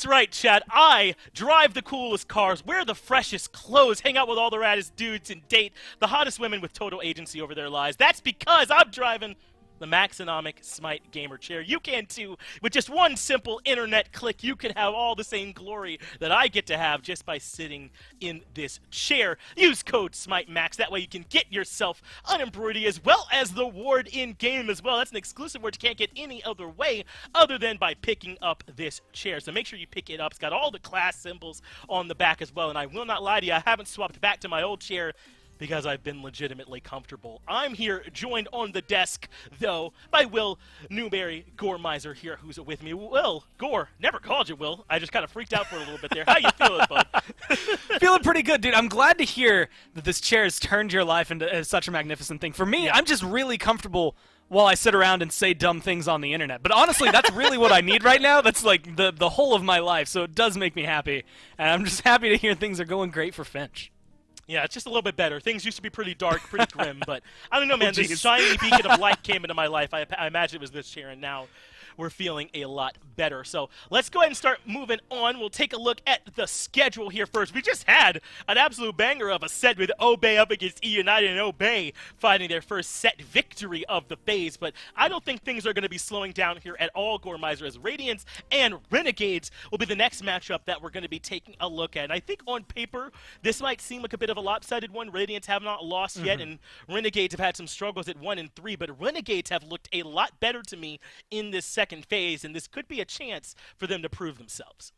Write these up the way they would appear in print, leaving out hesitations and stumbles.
That's right, Chad. I drive the coolest cars, wear the freshest clothes, hang out with all the raddest dudes, and date the hottest women with total agency over their lives. That's because I'm driving the Maxonomic SMITE gamer chair. You can too. With just one simple internet click, you can have all the same glory that I get to have just by sitting in this chair. Use code SMITEMAX. That way you can get yourself an embroidery as well as the ward in-game as well. That's an exclusive word you can't get any other way other than by picking up this chair. So make sure you pick it up. It's got all the class symbols on the back as well. And I will not lie to you, I haven't swapped back to my old chair because I've been legitimately comfortable. I'm here, joined on the desk, though, by Will Newberry, Gore Miser here, who's with me. Will, Gore, never called you Will. I just kind of freaked out for a little bit there. How you feeling, bud? Feeling pretty good, dude. I'm glad to hear that this chair has turned your life into such a magnificent thing. For me, I'm just really comfortable while I sit around and say dumb things on the internet. But honestly, that's really what I need right now. That's like the whole of my life, so it does make me happy. And I'm just happy to hear things are going great for Finch. Yeah, it's just a little bit better. Things used to be pretty dark, pretty grim, but I don't know, man. This shiny beacon of light came into my life. I imagine it was this chair, and now we're feeling a lot better. So let's go ahead and start moving on. We'll take a look at the schedule here first. We just had an absolute banger of a set with Obey up against E-United and Obey fighting their first set victory of the phase, but I don't think things are going to be slowing down here at all, Gore Miser, as Radiance and Renegades will be the next matchup that we're going to be taking a look at. And I think on paper, this might seem like a bit of a lopsided one. Radiance have not lost yet, and Renegades have had some struggles at 1 and 3, but Renegades have looked a lot better to me in this second phase, and this could be a chance for them to prove themselves.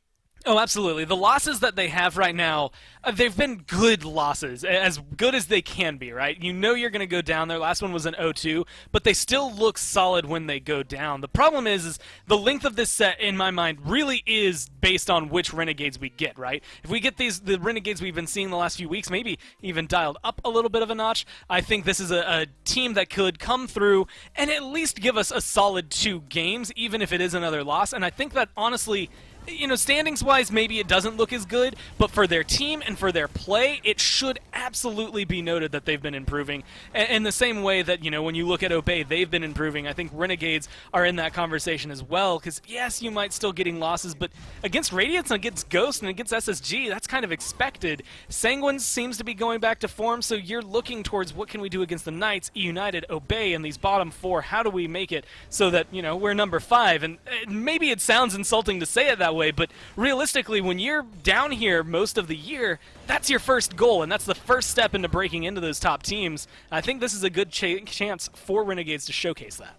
Oh, absolutely. The losses that they have right now, they've been good losses, as good as they can be, right? You know you're going to go down. Their last one was an 0-2, but they still look solid when they go down. The problem is the length of this set, in my mind, really is based on which Renegades we get, right? If we get the Renegades we've been seeing the last few weeks, maybe even dialed up a little bit of a notch, I think this is a team that could come through and at least give us a solid 2 games, even if it is another loss. And I think that, honestly, you know, standings-wise, maybe it doesn't look as good, but for their team and for their play, it should absolutely be noted that they've been improving. In the same way that, you know, when you look at Obey, they've been improving. I think Renegades are in that conversation as well, because, yes, you might still getting losses, but against Radiance and against Ghost and against SSG, that's kind of expected. Sanguine seems to be going back to form, so you're looking towards what can we do against the Knights, United, Obey, and these bottom 4. How do we make it so that, you know, we're number 5? And maybe it sounds insulting to say it that way, but realistically, when you're down here most of the year, that's your first goal, and that's the first step into breaking into those top teams. I think this is a good chance for Renegades to showcase that.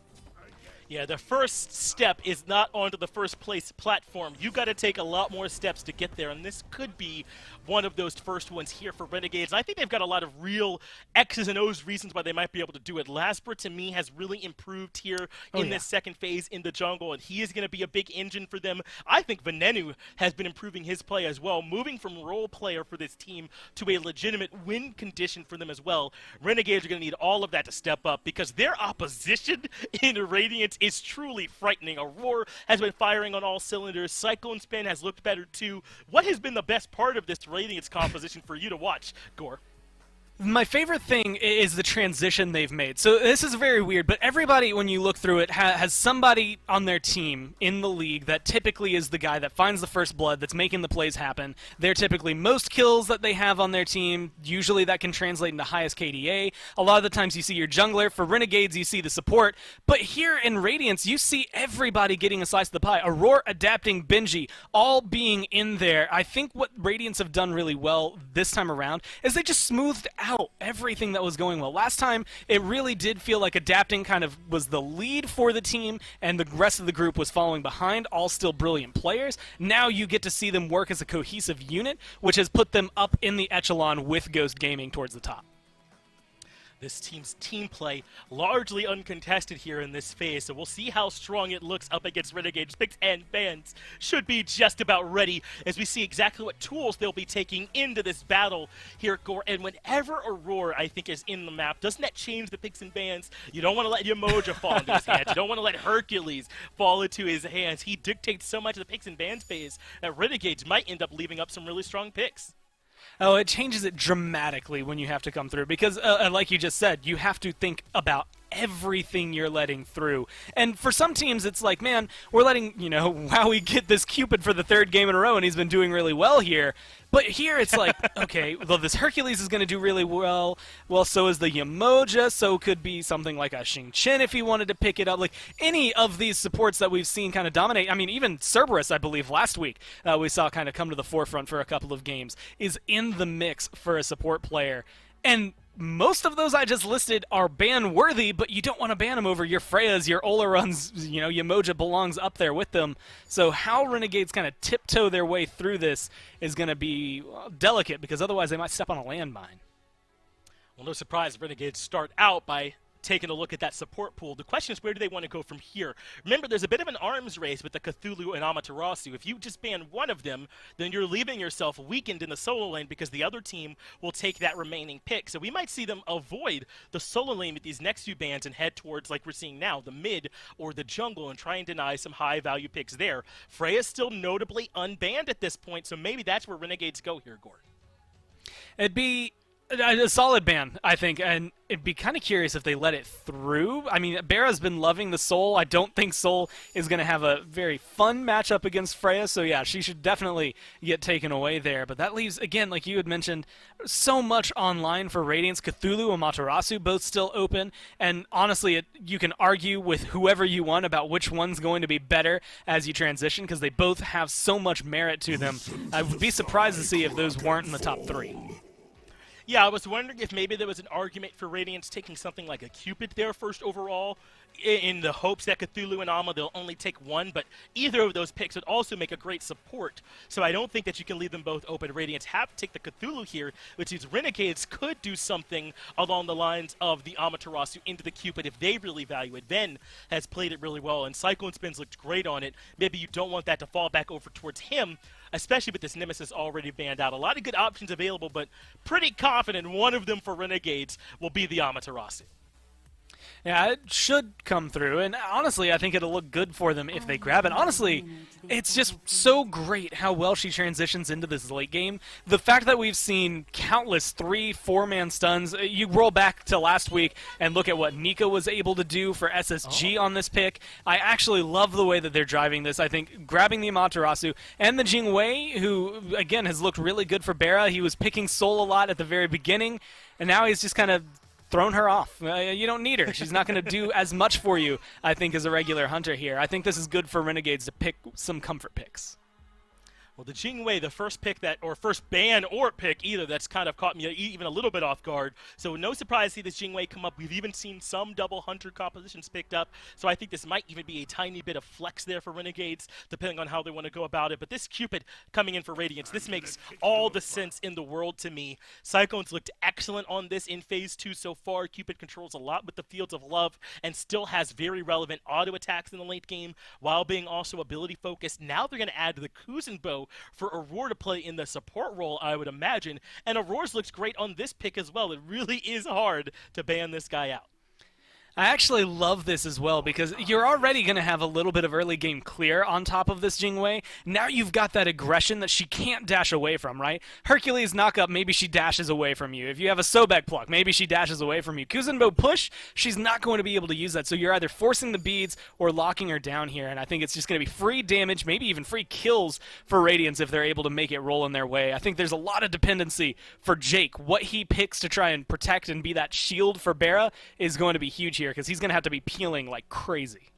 Yeah, the first step is not onto the first place platform. You got to take a lot more steps to get there, and this could be one of those first ones here for Renegades. And I think they've got a lot of real X's and O's reasons why they might be able to do it. Laspera, to me, has really improved here in this second phase in the jungle, and he is going to be a big engine for them. I think Venenu has been improving his play as well, moving from role player for this team to a legitimate win condition for them as well. Renegades are going to need all of that to step up because their opposition in Radiance is truly frightening. Aurora has been firing on all cylinders. Cyclone Spin has looked better too. What has been the best part of this Radiance composition for you to watch, Gore? My favorite thing is the transition they've made. So this is very weird, but everybody, when you look through it, has somebody on their team in the league that typically is the guy that finds the first blood, that's making the plays happen. They're typically most kills that they have on their team. Usually that can translate into highest KDA. A lot of the times you see your jungler. For Renegades, you see the support. But here in Radiance, you see everybody getting a slice of the pie. Aurora adapting, Benji, all being in there. I think what Radiance have done really well this time around is they just smoothed out everything that was going well. Last time, it really did feel like adapting kind of was the lead for the team, and the rest of the group was following behind, all still brilliant players. Now you get to see them work as a cohesive unit, which has put them up in the echelon with Ghost Gaming towards the top. This team's team play largely uncontested here in this phase, so we'll see how strong it looks up against Renegades. Picks and Bans should be just about ready as we see exactly what tools they'll be taking into this battle here at Gore. And whenever Aurora, I think, is in the map, doesn't that change the picks and bans? You don't want to let Yamoja fall into his hands. You don't want to let Hercules fall into his hands. He dictates so much of the picks and bans phase that Renegades might end up leaving up some really strong picks. Oh, it changes it dramatically when you have to come through because, like you just said, you have to think about everything you're letting through. And for some teams, it's like, man, we're letting, wow, we get this Cupid for the third game in a row, and he's been doing really well here. But here it's like, okay, well, this Hercules is going to do really well. Well, so is the Yamoja, so could be something like a Xingqian if he wanted to pick it up. Like, any of these supports that we've seen kind of dominate, I mean, even Cerberus, I believe, last week, we saw kind of come to the forefront for a couple of games, is in the mix for a support player. And most of those I just listed are ban-worthy, but you don't want to ban them over your Freyas, your Olaruns, Yamoja belongs up there with them. So how Renegades kind of tiptoe their way through this is going to be delicate, because otherwise they might step on a landmine. Well, no surprise, Renegades start out by taking a look at that support pool. The question is, where do they want to go from here? Remember, there's a bit of an arms race with the Cthulhu and Amaterasu. If you just ban one of them, then you're leaving yourself weakened in the solo lane because the other team will take that remaining pick. So we might see them avoid the solo lane with these next few bans and head towards, like we're seeing now, the mid or the jungle, and try and deny some high-value picks there. Freya's still notably unbanned at this point, so maybe that's where Renegades go here, Gord. It'd be a solid ban, I think, and it'd be kind of curious if they let it through. I mean, Bera's been loving the Soul. I don't think Soul is going to have a very fun matchup against Freya, so yeah, she should definitely get taken away there. But that leaves, again, like you had mentioned, so much online for Radiance. Cthulhu and Amaterasu both still open, and honestly, you can argue with whoever you want about which one's going to be better as you transition, because they both have so much merit to them. I would be surprised to see if those weren't in the top 3. Yeah, I was wondering if maybe there was an argument for Radiance taking something like a Cupid there first overall, in the hopes that Cthulhu and Amma, they'll only take one, but either of those picks would also make a great support. So I don't think that you can leave them both open. Radiance have to take the Cthulhu here, which means Renegades could do something along the lines of the Amaterasu into the Cupid if they really value it. Ven has played it really well, and Cyclone Spins looked great on it. Maybe you don't want that to fall back over towards him, especially with this Nemesis already banned out. A lot of good options available, but pretty confident one of them for Renegades will be the Amaterasu. Yeah, it should come through, and honestly, I think it'll look good for them if they grab it. Honestly, it's just so great how well she transitions into this late game. The fact that we've seen countless 3-4-man stuns, you roll back to last week and look at what Nika was able to do for SSG on this pick. I actually love the way that they're driving this. I think grabbing the Amaterasu and the Jingwei, who, again, has looked really good for Bera. He was picking Soul a lot at the very beginning, and now he's just kind of thrown her off. You don't need her. She's not going to do as much for you, I think, as a regular hunter here. I think this is good for Renegades to pick some comfort picks. Well, the Jingwei, the first pick or first ban or pick either, that's kind of caught me even a little bit off guard. So no surprise to see this Jingwei come up. We've even seen some double hunter compositions picked up. So I think this might even be a tiny bit of flex there for Renegades, depending on how they want to go about it. But this Cupid coming in for Radiance, this makes all the sense in the world to me. Cyclones looked excellent on this in Phase 2 so far. Cupid controls a lot with the Fields of Love and still has very relevant auto attacks in the late game while being also ability focused. Now they're going to add the Kuzenbo for Aurora to play in the support role, I would imagine. And Aurora's looks great on this pick as well. It really is hard to ban this guy out. I actually love this as well, because you're already going to have a little bit of early game clear on top of this Jingwei. Now you've got that aggression that she can't dash away from, right? Hercules knock up, maybe she dashes away from you. If you have a Sobek pluck, maybe she dashes away from you. Kuzenbo push, she's not going to be able to use that, so you're either forcing the beads or locking her down here, and I think it's just going to be free damage, maybe even free kills for Radiance if they're able to make it roll in their way. I think there's a lot of dependency for Jake. What he picks to try and protect and be that shield for Bera is going to be huge here, because he's going to have to be peeling like crazy.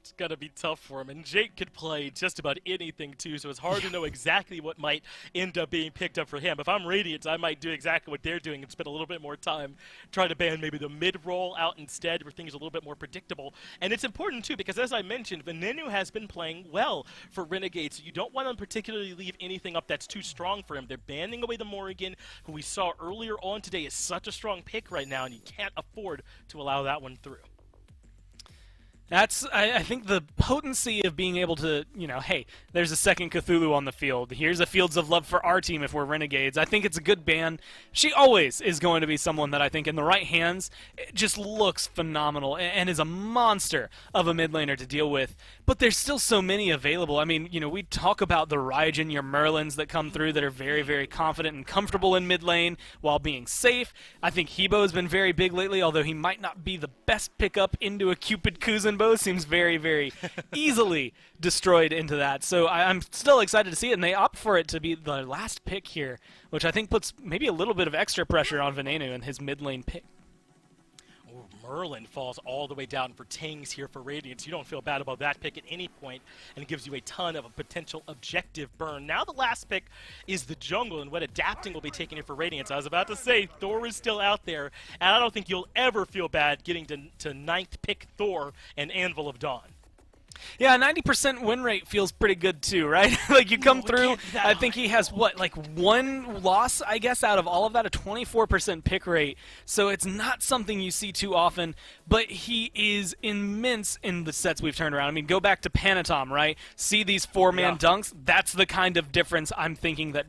It's going to be tough for him, and Jake could play just about anything too, so it's hard to know exactly what might end up being picked up for him. If I'm Radiance, I might do exactly what they're doing and spend a little bit more time trying to ban maybe the mid-roll out instead, where things are a little bit more predictable. And it's important too, because as I mentioned, Venenu has been playing well for Renegades, so you don't want to particularly leave anything up that's too strong for him. They're banning away the Morrigan, who we saw earlier on today is such a strong pick right now, and you can't afford to allow that one through. I think the potency of being able to, hey, there's a second Cthulhu on the field. Here's a Fields of Love for our team if we're Renegades. I think it's a good ban. She always is going to be someone that I think in the right hands it just looks phenomenal and is a monster of a mid laner to deal with. But there's still so many available. I mean, we talk about the Raijin, your Merlins that come through that are very, very confident and comfortable in mid lane while being safe. I think Hebo has been very big lately, although he might not be the best pickup into a Cupid Kuzenbo. Seems very, very easily destroyed into that. So I'm still excited to see it, and they opt for it to be the last pick here, which I think puts maybe a little bit of extra pressure on Veneno in his mid lane pick. Ooh, Merlin falls all the way down for Tings here for Radiance. You don't feel bad about that pick at any point, and it gives you a ton of a potential objective burn. Now the last pick is the jungle, and what adapting will be taking here for Radiance. I was about to say, Thor is still out there, and I don't think you'll ever feel bad getting to 9th pick Thor and Anvil of Dawn. Yeah, 90% win rate feels pretty good too, right? Like you come through, I think he has like one loss, I guess, out of all of that, a 24% pick rate. So it's not something you see too often, but he is immense in the sets we've turned around. I mean, go back to Panatom, right? See these 4-man dunks? That's the kind of difference I'm thinking that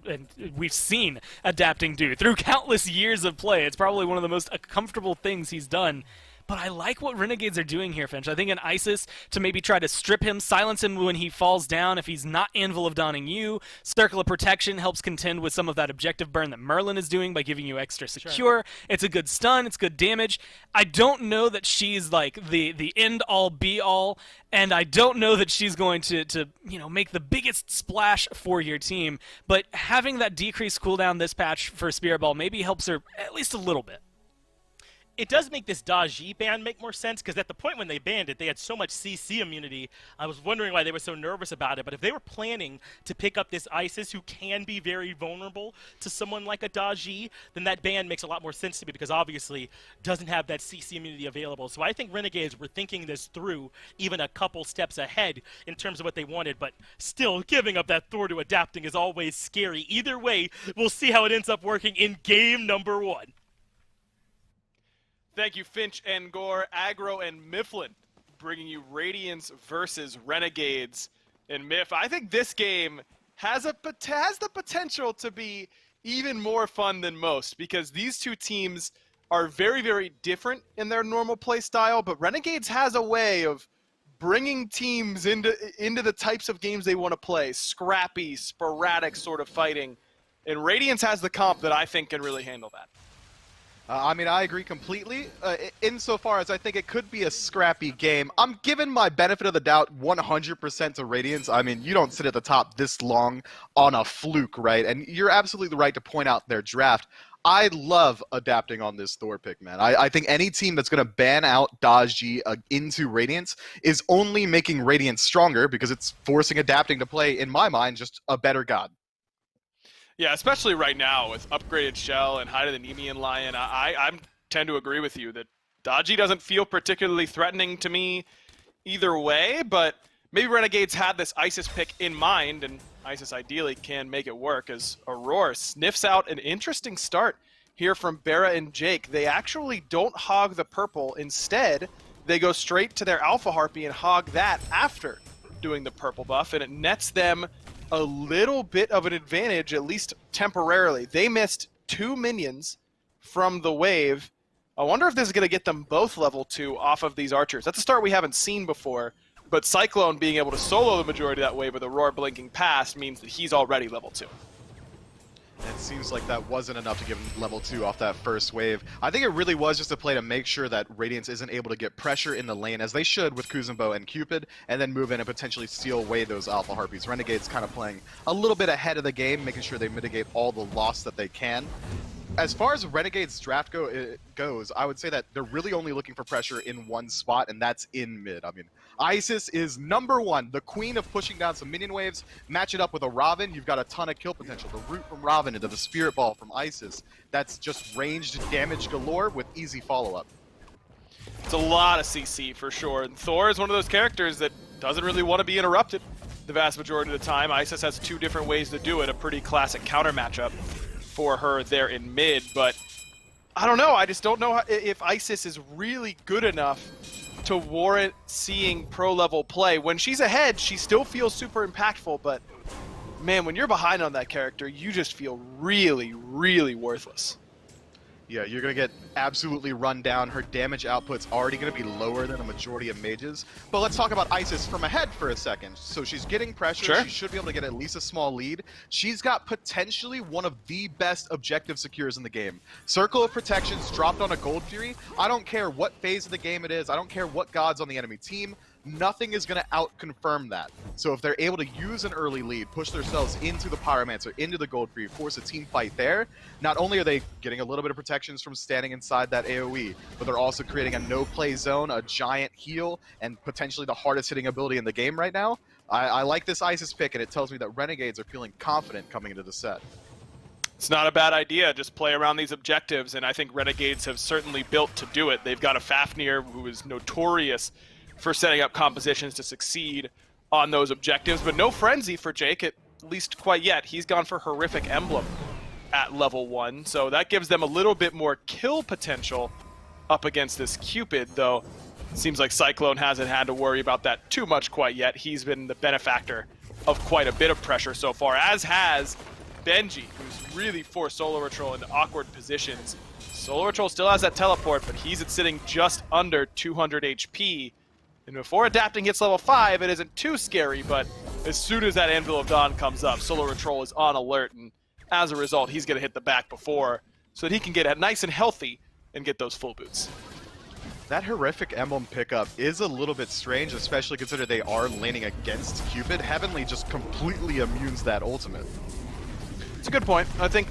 we've seen adapting do through countless years of play. It's probably one of the most comfortable things he's done. But I like what Renegades are doing here, Finch. I think an Isis to maybe try to strip him, silence him when he falls down if he's not Anvil of Dawning you. Circle of Protection helps contend with some of that objective burn that Merlin is doing by giving you extra secure. Sure. It's a good stun. It's good damage. I don't know that she's like the end-all, be-all, and I don't know that she's going to make the biggest splash for your team. But having that decreased cooldown this patch for Spirit Ball maybe helps her at least a little bit. It does make this Daji ban make more sense, because at the point when they banned it, they had so much CC immunity. I was wondering why they were so nervous about it, but if they were planning to pick up this Isis, who can be very vulnerable to someone like a Daji, then that ban makes a lot more sense to me, because obviously doesn't have that CC immunity available. So I think Renegades were thinking this through even a couple steps ahead in terms of what they wanted, but still, giving up that Thor to adapting is always scary. Either way, we'll see how it ends up working in game number 1. Thank you, Finch and Gore, Aggro and Mifflin, bringing you Radiance versus Renegades. And Miff, I think this game has the potential to be even more fun than most, because these two teams are very, very different in their normal play style, but Renegades has a way of bringing teams into the types of games they want to play, scrappy, sporadic sort of fighting. And Radiance has the comp that I think can really handle that. I mean, I agree completely, insofar as I think it could be a scrappy game. I'm giving my benefit of the doubt 100% to Radiance. I mean, you don't sit at the top this long on a fluke, right? And you're absolutely right to point out their draft. I love adapting on this Thor pick, man. I think any team that's going to ban out Daji into Radiance is only making Radiance stronger, because it's forcing adapting to play, in my mind, just a better god. Yeah, especially right now with upgraded Shell and Hide of the Nemean Lion, I tend to agree with you that Daji doesn't feel particularly threatening to me either way, but maybe Renegades had this Isis pick in mind, and Isis ideally can make it work, as Aurora sniffs out an interesting start here from Bera and Jake. They actually don't hog the purple. Instead, they go straight to their Alpha Harpy and hog that after doing the purple buff, and it nets them a little bit of an advantage, at least temporarily. They missed 2 minions from the wave. I wonder if this is going to get them both level 2 off of these archers. That's a start we haven't seen before, but Cyclone being able to solo the majority of that wave with Aurora blinking past means that he's already level 2. It seems like that wasn't enough to give him level 2 off that first wave. I think it really was just a play to make sure that Radiance isn't able to get pressure in the lane, as they should with Kuzenbo and Cupid, and then move in and potentially steal away those Alpha Harpies. Renegades kind of playing a little bit ahead of the game, making sure they mitigate all the loss that they can. As far as Renegades draft goes, I would say that they're really only looking for pressure in one spot, and that's in mid. I mean, Isis is #1, the queen of pushing down some minion waves. Match it up with a Raven, you've got a ton of kill potential. The root from Raven into the Spirit Ball from Isis, that's just ranged damage galore with easy follow-up. It's a lot of CC for sure, and Thor is one of those characters that doesn't really want to be interrupted the vast majority of the time. Isis has 2 different ways to do it, a pretty classic counter matchup for her there in mid, but I don't know. I just don't know if Isis is really good enough to warrant seeing pro-level play. When she's ahead, she still feels super impactful, but man, when you're behind on that character, you just feel really, really worthless. Yeah, you're going to get absolutely run down. Her damage output's already going to be lower than a majority of mages. But let's talk about Isis from ahead for a second. So she's getting pressure. Sure. She should be able to get at least a small lead. She's got potentially one of the best objective secures in the game. Circle of Protection's dropped on a Gold Fury. I don't care what phase of the game it is. I don't care what god's on the enemy team. Nothing is going to out-confirm that. So if they're able to use an early lead, push themselves into the Pyromancer, into the Gold Fury, force a team fight there, not only are they getting a little bit of protections from standing inside that AoE, but they're also creating a no-play zone, a giant heal, and potentially the hardest hitting ability in the game right now. I like this Isis pick, and it tells me that Renegades are feeling confident coming into the set. It's not a bad idea. Just play around these objectives, and I think Renegades have certainly built to do it. They've got a Fafnir who is notorious for setting up compositions to succeed on those objectives, but no Frenzy for Jake, at least quite yet. He's gone for Horrific Emblem at level 1, so that gives them a little bit more kill potential up against this Cupid, though it seems like Cyclone hasn't had to worry about that too much quite yet. He's been the benefactor of quite a bit of pressure so far, as has Benji, who's really forced Solar Patrol into awkward positions. Solar Patrol still has that teleport, but he's sitting just under 200 HP. And before Adapting hits level 5, it isn't too scary, but as soon as that Anvil of Dawn comes up, Solar Patrol is on alert, and as a result, he's going to hit the back before, so that he can get nice and healthy and get those full boots. That Horrific Emblem pickup is a little bit strange, especially considering they are laning against Cupid. Heavenly just completely immunes that ultimate. It's a good point. I think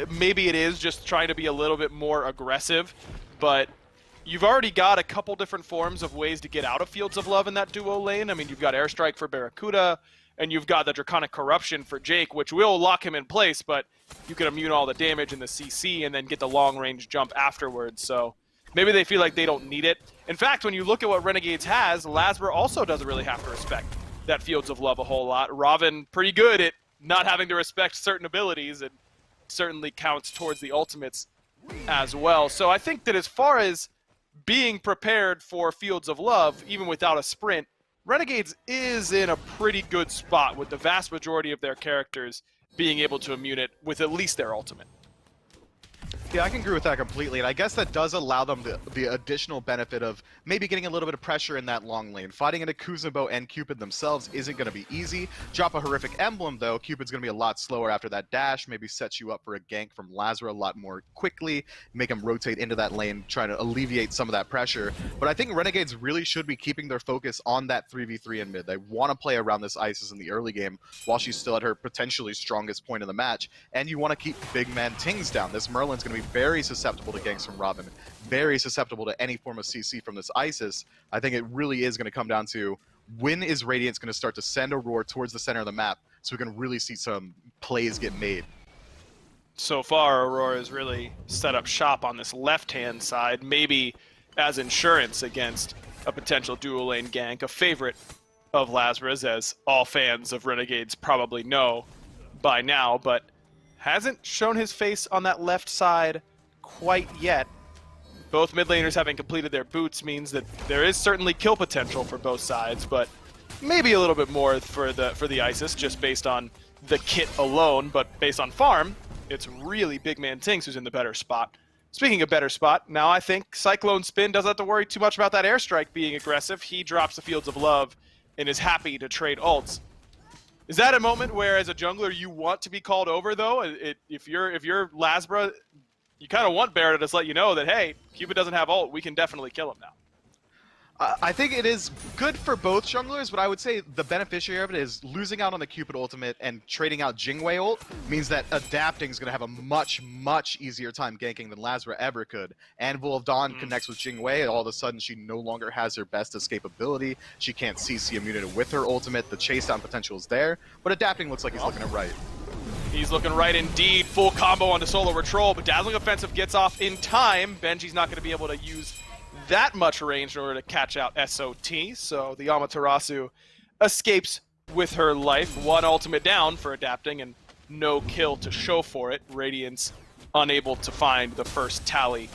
maybe it is just trying to be a little bit more aggressive, but you've already got a couple different forms of ways to get out of Fields of Love in that duo lane. I mean, you've got Airstrike for Barracuda, and you've got the Draconic Corruption for Jake, which will lock him in place, but you can immune all the damage in the CC and then get the long-range jump afterwards, so maybe they feel like they don't need it. In fact, when you look at what Renegades has, Lasber also doesn't really have to respect that Fields of Love a whole lot. Robin, pretty good at not having to respect certain abilities, and certainly counts towards the ultimates as well. So I think that as far as being prepared for Fields of Love, even without a sprint, Renegades is in a pretty good spot with the vast majority of their characters being able to immune it with at least their ultimate. Yeah, I can agree with that completely, and I guess that does allow them the additional benefit of maybe getting a little bit of pressure in that long lane. Fighting into Kuzenbo and Cupid themselves isn't going to be easy. Drop a Horrific Emblem, though, Cupid's going to be a lot slower after that dash, maybe sets you up for a gank from Lazarus a lot more quickly, make him rotate into that lane, trying to alleviate some of that pressure. But I think Renegades really should be keeping their focus on that 3v3 in mid. They want to play around this Isis in the early game while she's still at her potentially strongest point in the match, and you want to keep big man Tings down. This Merlin's going to be very susceptible to ganks from Robin, very susceptible to any form of CC from this Isis. I think it really is going to come down to when is Radiance going to start to send Aurora towards the center of the map so we can really see some plays get made. So far, Aurora has really set up shop on this left-hand side, maybe as insurance against a potential dual lane gank, a favorite of Lazarus, as all fans of Renegades probably know by now, but hasn't shown his face on that left side quite yet. Both mid laners having completed their boots means that there is certainly kill potential for both sides, but maybe a little bit more for the Isis just based on the kit alone, but based on farm, it's really big man Tings who's in the better spot. Speaking of better spot, now I think Cyclone Spin doesn't have to worry too much about that airstrike being aggressive. He drops the Fields of Love and is happy to trade ults. Is that a moment where, as a jungler, you want to be called over, though? If you're Lasbra, you kind of want Baron to just let you know that, hey, Cupid doesn't have ult, we can definitely kill him now. I think it is good for both junglers, but I would say the beneficiary of it is losing out on the Cupid ultimate and trading out Jingwei ult means that Adapting is going to have a much, much easier time ganking than Lazarus ever could. Anvil of Dawn connects with Jingwei, and all of a sudden she no longer has her best escapability. She can't CC immunity with her ultimate. The chase down potential is there, but Adapting looks like he's looking at right. He's looking right indeed. Full combo onto Solar Patrol, but Dazzling Offensive gets off in time. Benji's not going to be able to use that much range in order to catch out SOT, so the Amaterasu escapes with her life. One ultimate down for Adapting and no kill to show for it. Radiance unable to find the first tally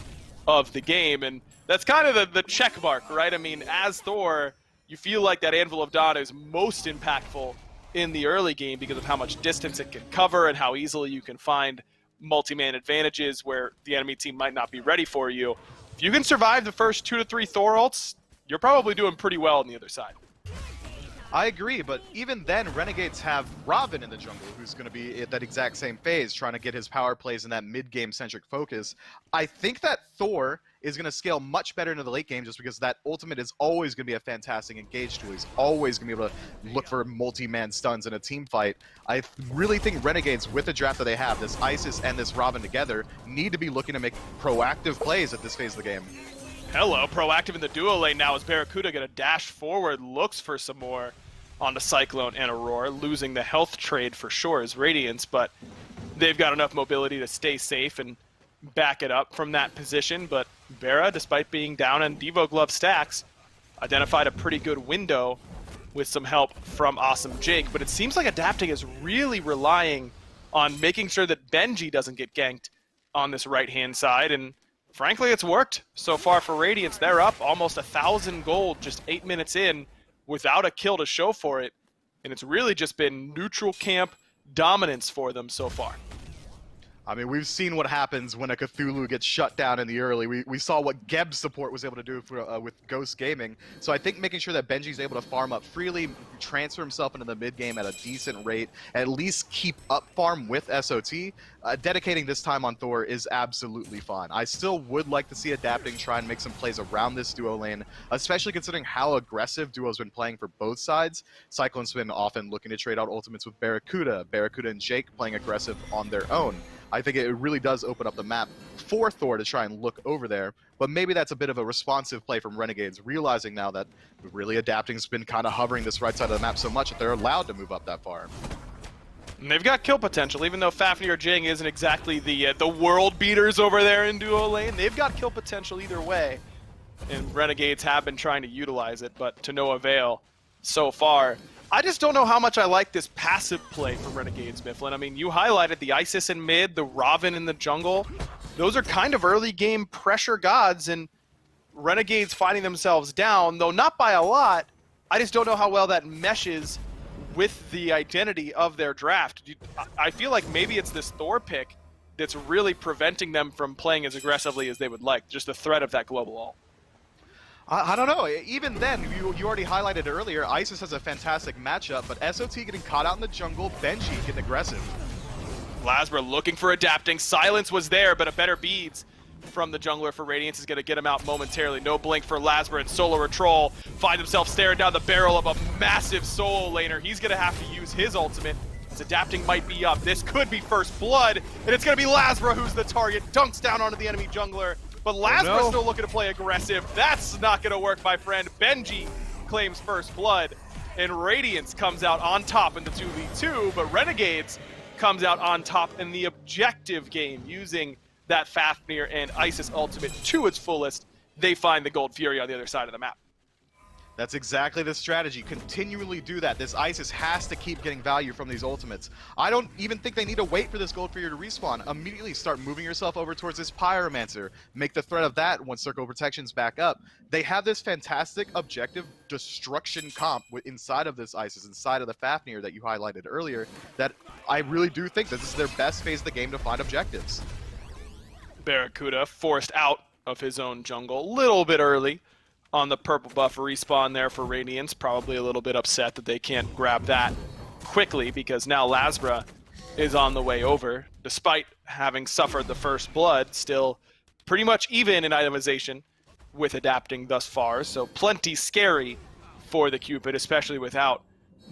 of the game, and That's kind of the check mark, right? I mean, as Thor, you feel like that Anvil of Dawn is most impactful in the early game because of how much distance it can cover and how easily you can find multi-man advantages where the enemy team might not be ready for you. If you can survive the first 2 to 3 Thor ults, you're probably doing pretty well on the other side. I agree, but even then, Renegades have Robin in the jungle, who's going to be at that exact same phase, trying to get his power plays in that mid-game centric focus. I think that Thor is going to scale much better into the late game just because that ultimate is always going to be a fantastic engage tool. He's always going to be able to look for multi-man stuns in a team fight. I really think Renegades, with the draft that they have, this Isis and this Robin together, need to be looking to make proactive plays at this phase of the game. Hello, proactive in the duo lane now as Barracuda gonna dash forward, looks for some more onto Cyclone and Aurora, losing the health trade for sure as Radiance, but they've got enough mobility to stay safe and back it up from that position. But Barra, despite being down in Devo Glove stacks, identified a pretty good window with some help from Awesome Jake, but it seems like Adapting is really relying on making sure that Benji doesn't get ganked on this right-hand side, and frankly, it's worked so far for Radiance. They're up almost 1,000 gold just 8 minutes in without a kill to show for it. And it's really just been neutral camp dominance for them so far. I mean, we've seen what happens when a Cthulhu gets shut down in the early. We saw what Geb's support was able to do for, with Ghost Gaming. So I think making sure that Benji's able to farm up freely, transfer himself into the mid game at a decent rate, at least keep up farm with SOT, dedicating this time on Thor is absolutely fine. I still would like to see Adapting try and make some plays around this duo lane, especially considering how aggressive duo's been playing for both sides. Cyclone's been often looking to trade out ultimates with Barracuda and Jake playing aggressive on their own. I think it really does open up the map for Thor to try and look over there, but maybe that's a bit of a responsive play from Renegades, realizing now that really Adapting's been kind of hovering this right side of the map so much that they're allowed to move up that far. And they've got kill potential, even though Fafnir or Jing isn't exactly the world beaters over there in duo lane. They've got kill potential either way, and Renegades have been trying to utilize it, but to no avail so far. I just don't know how much I like this passive play from Renegades, Mifflin. I mean, you highlighted the Isis in mid, the Robin in the jungle. Those are kind of early game pressure gods, and Renegades finding themselves down, though not by a lot. I just don't know how well that meshes with the identity of their draft. I feel like maybe it's this Thor pick that's really preventing them from playing as aggressively as they would like, just the threat of that global ult. I don't know. Even then, you already highlighted earlier, Isis has a fantastic matchup, but SOT getting caught out in the jungle, Benji getting aggressive. Lasbra looking for Adapting. Silence was there, but a better beads from the jungler for Radiance is going to get him out momentarily. No blink for Lasbra, and Solo Troll find himself staring down the barrel of a massive solo laner. He's going to have to use his ultimate, as Adapting might be up. This could be first blood, and it's going to be Lasbra who's the target. Dunks down onto the enemy jungler. But Lasbra's still looking to play aggressive. That's not going to work, my friend. Benji claims first blood, and Radiance comes out on top in the 2v2, but Renegades comes out on top in the objective game using that Fafnir and Isis ultimate to its fullest. They find the Gold Fury on the other side of the map. That's exactly the strategy. Continually do that. This Isis has to keep getting value from these ultimates. I don't even think they need to wait for this Gold Fury to respawn. Immediately start moving yourself over towards this Pyromancer. Make the threat of that once Circle Protection's back up. They have this fantastic objective destruction comp inside of this Isis, inside of the Fafnir that you highlighted earlier, that I really do think that this is their best phase of the game to find objectives. Barracuda forced out of his own jungle a little bit early on the purple buff respawn there for Radiance. Probably a little bit upset that they can't grab that quickly because now Lasbra is on the way over. Despite having suffered the first blood, still pretty much even in itemization with Adapting thus far. So plenty scary for the Cupid, especially without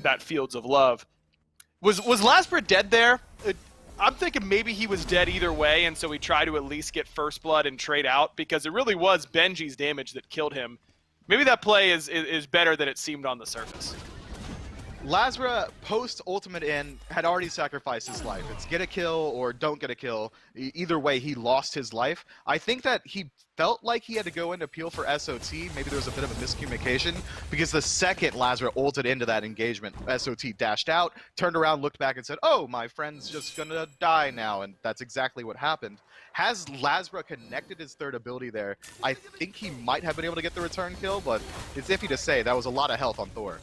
that Fields of Love. Was Lasbra dead there? I'm thinking maybe he was dead either way, and so we try to at least get first blood and trade out, because it really was Benji's damage that killed him. Maybe that play is better than it seemed on the surface. Lazra, post-ultimate in, had already sacrificed his life. It's get a kill or don't get a kill. Either way, he lost his life. I think that he felt like he had to go in to peel for SOT. Maybe there was a bit of a miscommunication, because the second Lazra ulted into that engagement, SOT dashed out, turned around, looked back, and said, oh, my friend's just gonna die now, and that's exactly what happened. Has Lazra connected his third ability there, I think he might have been able to get the return kill, but it's iffy to say. That was a lot of health on Thor.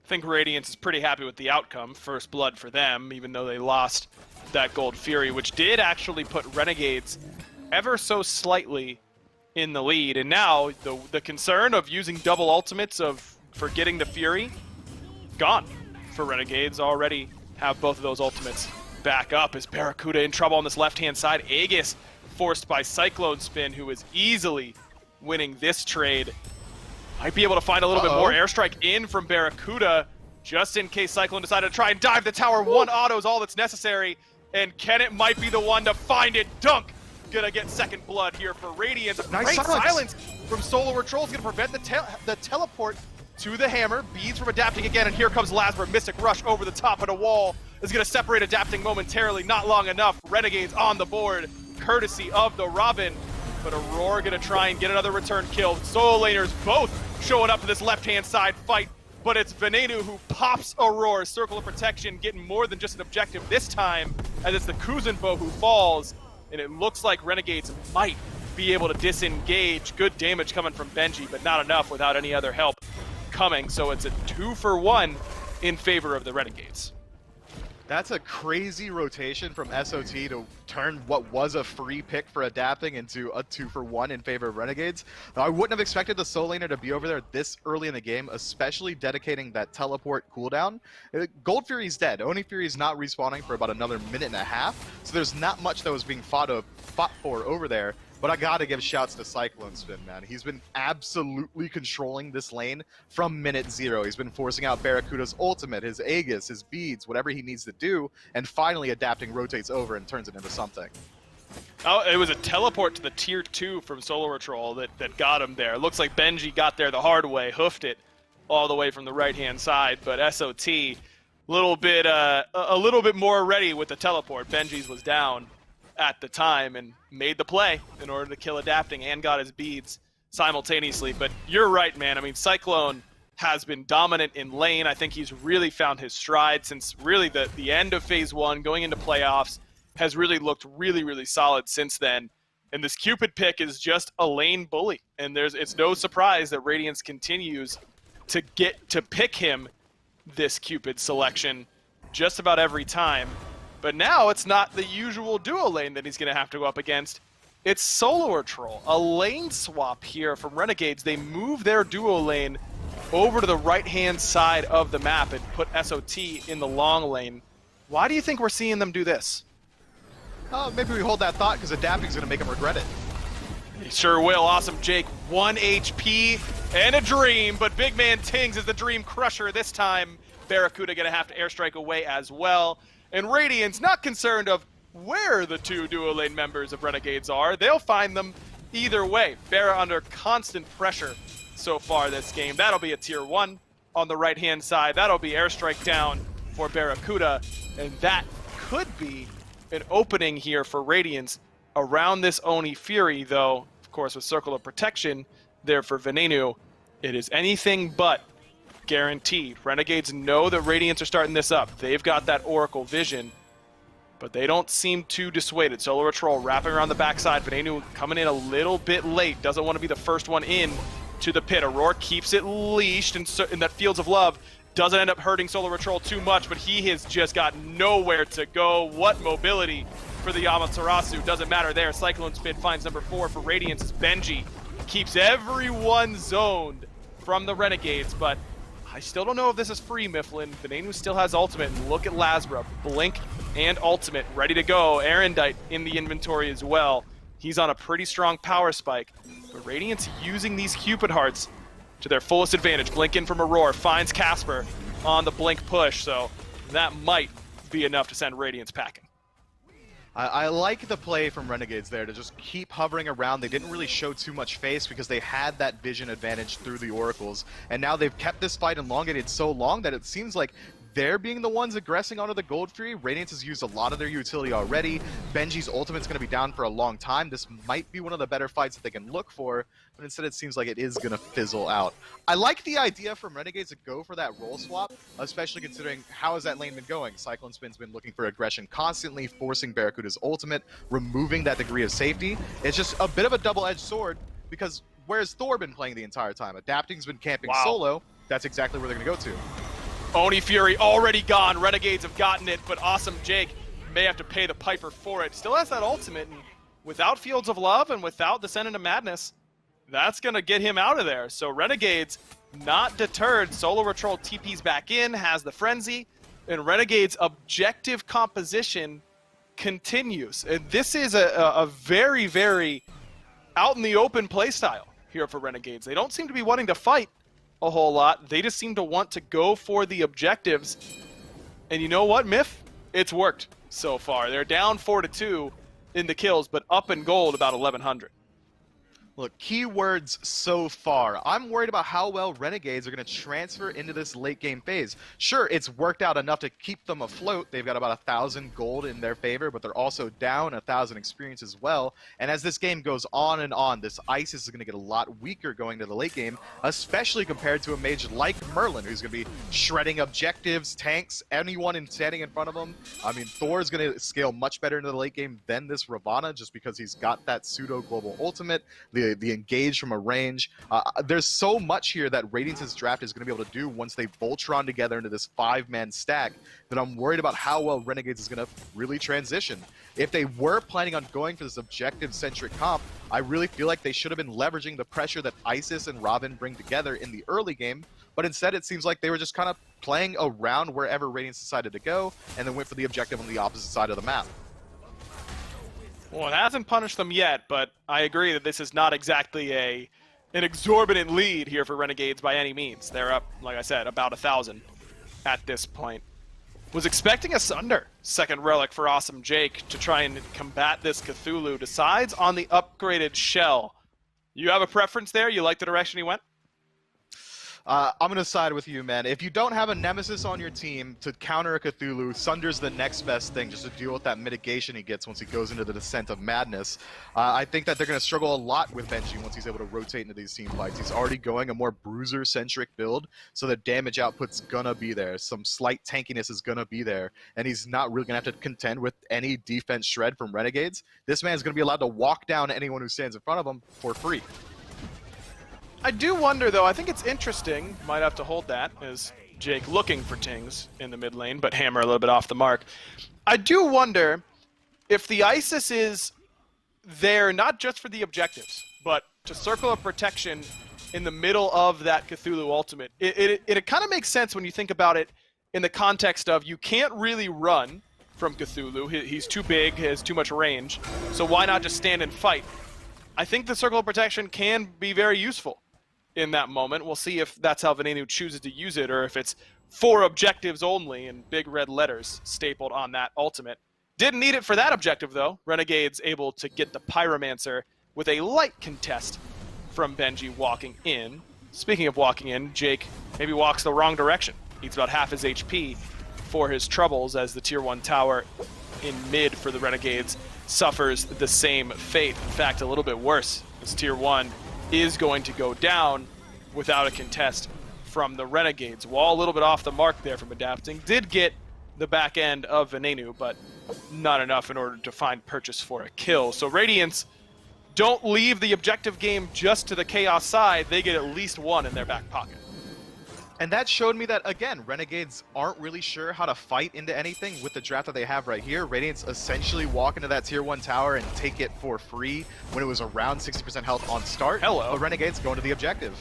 I think Radiance is pretty happy with the outcome. First blood for them, even though they lost that Gold Fury, which did actually put Renegades ever so slightly in the lead. And now the concern of using double ultimates for getting the Fury, gone for Renegades. Already have both of those ultimates back up. Is Barracuda in trouble on this left-hand side? Aegis forced by Cyclone Spin, who is easily winning this trade. Might be able to find a little bit more airstrike in from Barracuda, just in case Cyclone decided to try and dive the tower. One auto is all that's necessary, and Kenneth might be the one to find it. Dunk gonna get second blood here for Radiance. Nice Great silence. silence from Solar Patrol is gonna prevent the teleport to the hammer. Beads from adapting again, and here comes Lazarus. Mystic Rush over the top of the wall is gonna separate adapting momentarily. Not long enough. Renegades on the board, courtesy of the Robin. But Aurora gonna try and get another return kill. Solo laners both showing up to this left-hand side fight, but it's Venenu who pops Aurora's Circle of Protection, getting more than just an objective this time, as it's the Kuzenbo who falls, and it looks like Renegades might be able to disengage. Good damage coming from Benji, but not enough without any other help coming, so it's a 2-for-1 in favor of the Renegades. That's a crazy rotation from SOT to turn what was a free pick for adapting into a 2-for-1 in favor of Renegades. I wouldn't have expected the Soul Laner to be over there this early in the game, especially dedicating that teleport cooldown. Gold Fury's dead. Oni Fury's not respawning for about another minute and a half, so there's not much that was being fought for over there. But I gotta give shouts to Cyclone Spin, man. He's been absolutely controlling this lane from minute 0. He's been forcing out Barracuda's ultimate, his Aegis, his beads, whatever he needs to do, and finally adapting rotates over and turns it into something. Oh, it was a teleport to the tier 2 from Solar Patrol that got him there. Looks like Benji got there the hard way, hoofed it all the way from the right-hand side, but SOT a little bit more ready with the teleport. Benji's was down at the time and made the play in order to kill adapting and got his beads simultaneously. But you're right, man. I mean, Cyclone has been dominant in lane. I think he's really found his stride since really the end of Phase 1, going into playoffs, has really looked really, really solid since then. And this Cupid pick is just a lane bully. And it's no surprise that Radiance continues to pick him this Cupid selection just about every time. But now it's not the usual duo lane that he's going to have to go up against. It's Solar Troll, a lane swap here from Renegades. They move their duo lane over to the right-hand side of the map and put SOT in the long lane. Why do you think we're seeing them do this? Maybe we hold that thought because adapting's going to make him regret it. He sure will. Awesome Jake, 1 HP and a dream, but big man Tings is the Dream Crusher this time. Barracuda going to have to airstrike away as well. And Radiance not concerned of where the two duo lane members of Renegades are. They'll find them either way. Barra under constant pressure so far this game. That'll be a tier 1 on the right-hand side. That'll be airstrike down for Barracuda. And that could be an opening here for Radiance around this Oni Fury, though, of course, with Circle of Protection there for Venenu. It is anything but guaranteed. Renegades know that Radiance are starting this up. They've got that Oracle vision, but they don't seem too dissuaded. Solar Troll wrapping around the backside. Venenu coming in a little bit late. Doesn't want to be the first one in to the pit. Aurora keeps it leashed in that Fields of Love. Doesn't end up hurting Solar Troll too much, but he has just got nowhere to go. What mobility for the Amaterasu. Doesn't matter there. Cyclone Spin finds number 4 for Radiance as Benji keeps everyone zoned from the Renegades, but I still don't know if this is free, Mifflin. Venenu still has ultimate. Look at Lazra. Blink and ultimate ready to go. Erendite in the inventory as well. He's on a pretty strong power spike. But Radiance using these Cupid hearts to their fullest advantage. Blink in from Aurora. Finds Casper on the blink push. So that might be enough to send Radiance packing. I like the play from Renegades there to just keep hovering around. They didn't really show too much face because they had that vision advantage through the Oracles. And now they've kept this fight elongated so long that it seems like they're being the ones aggressing onto the gold tree. Radiance has used a lot of their utility already. Benji's ultimate's going to be down for a long time. This might be one of the better fights that they can look for, but instead it seems like it is going to fizzle out. I like the idea from Renegades to go for that role swap, especially considering how has that lane been going. Cyclone Spin's been looking for aggression constantly, forcing Barracuda's ultimate, removing that degree of safety. It's just a bit of a double-edged sword because where's Thor been playing the entire time? Adapting's been camping solo. That's exactly where they're going to go to. Oni Fury already gone. Renegades have gotten it, but Awesome Jake may have to pay the piper for it. Still has that ultimate, and without Fields of Love and without Descent into Madness, that's going to get him out of there. So Renegades not deterred. Solo Patrol TP's back in, has the Frenzy, and Renegades' objective composition continues. And this is a very, very out in the open playstyle here for Renegades. They don't seem to be wanting to fight a whole lot. They just seem to want to go for the objectives. And you know what, Myth? It's worked so far. They're down 4-2 in the kills, but up in gold about 1,100. Look, keywords so far. I'm worried about how well Renegades are going to transfer into this late game phase. Sure, it's worked out enough to keep them afloat. They've got about 1,000 gold in their favor, but they're also down 1,000 experience as well. And as this game goes on and on, this Isis is going to get a lot weaker going to the late game, especially compared to a mage like Merlin, who's going to be shredding objectives, tanks, anyone standing in front of him. I mean, Thor's going to scale much better into the late game than this Ravana, just because he's got that pseudo-global ultimate, the engage from a range. There's so much here that Radiance's draft is going to be able to do once they Voltron together into this 5-man stack that I'm worried about how well Renegades is going to really transition. If they were planning on going for this objective-centric comp, I really feel like they should have been leveraging the pressure that Isis and Robin bring together in the early game, but instead it seems like they were just kind of playing around wherever Radiance decided to go and then went for the objective on the opposite side of the map. Well, it hasn't punished them yet, but I agree that this is not exactly an exorbitant lead here for Renegades by any means. They're up, like I said, about 1,000 at this point. Was expecting a Sunder second relic for Awesome Jake to try and combat this Cthulhu. Decides on the upgraded shell. You have a preference there? You like the direction he went? I'm going to side with you, man. If you don't have a Nemesis on your team to counter a Cthulhu, Sunder's the next best thing just to deal with that mitigation he gets once he goes into the Descent of Madness. I think that they're going to struggle a lot with Benji once he's able to rotate into these team fights. He's already going a more bruiser-centric build, so the damage output's going to be there. Some slight tankiness is going to be there, and he's not really going to have to contend with any defense shred from Renegades. This man's going to be allowed to walk down anyone who stands in front of him for free. I do wonder, though, I think it's interesting, might have to hold that, as Jake looking for Tings in the mid lane, but Hammer a little bit off the mark. I do wonder if the Isis is there not just for the objectives, but to circle of protection in the middle of that Cthulhu ultimate. It kind of makes sense when you think about it in the context of you can't really run from Cthulhu. He's too big, he has too much range, so why not just stand and fight? I think the circle of protection can be very useful in that moment. We'll see if that's how Venenu chooses to use it, or if it's for objectives only in big red letters stapled on that ultimate. Didn't need it for that objective, though. Renegades able to get the Pyromancer with a light contest from Benji walking in. Speaking of walking in, Jake maybe walks the wrong direction. Eats about half his HP for his troubles as the tier 1 tower in mid for the Renegades suffers the same fate. In fact, a little bit worse, as tier 1 is going to go down without a contest from the Renegades. Wall a little bit off the mark there from adapting. Did get the back end of Venenu, but not enough in order to find purchase for a kill. So Radiance don't leave the objective game just to the Chaos side. They get at least one in their back pocket. And that showed me that, again, Renegades aren't really sure how to fight into anything with the draft that they have right here. Radiance essentially walk into that tier 1 tower and take it for free when it was around 60% health on start. Hello. But Renegades go into the objective.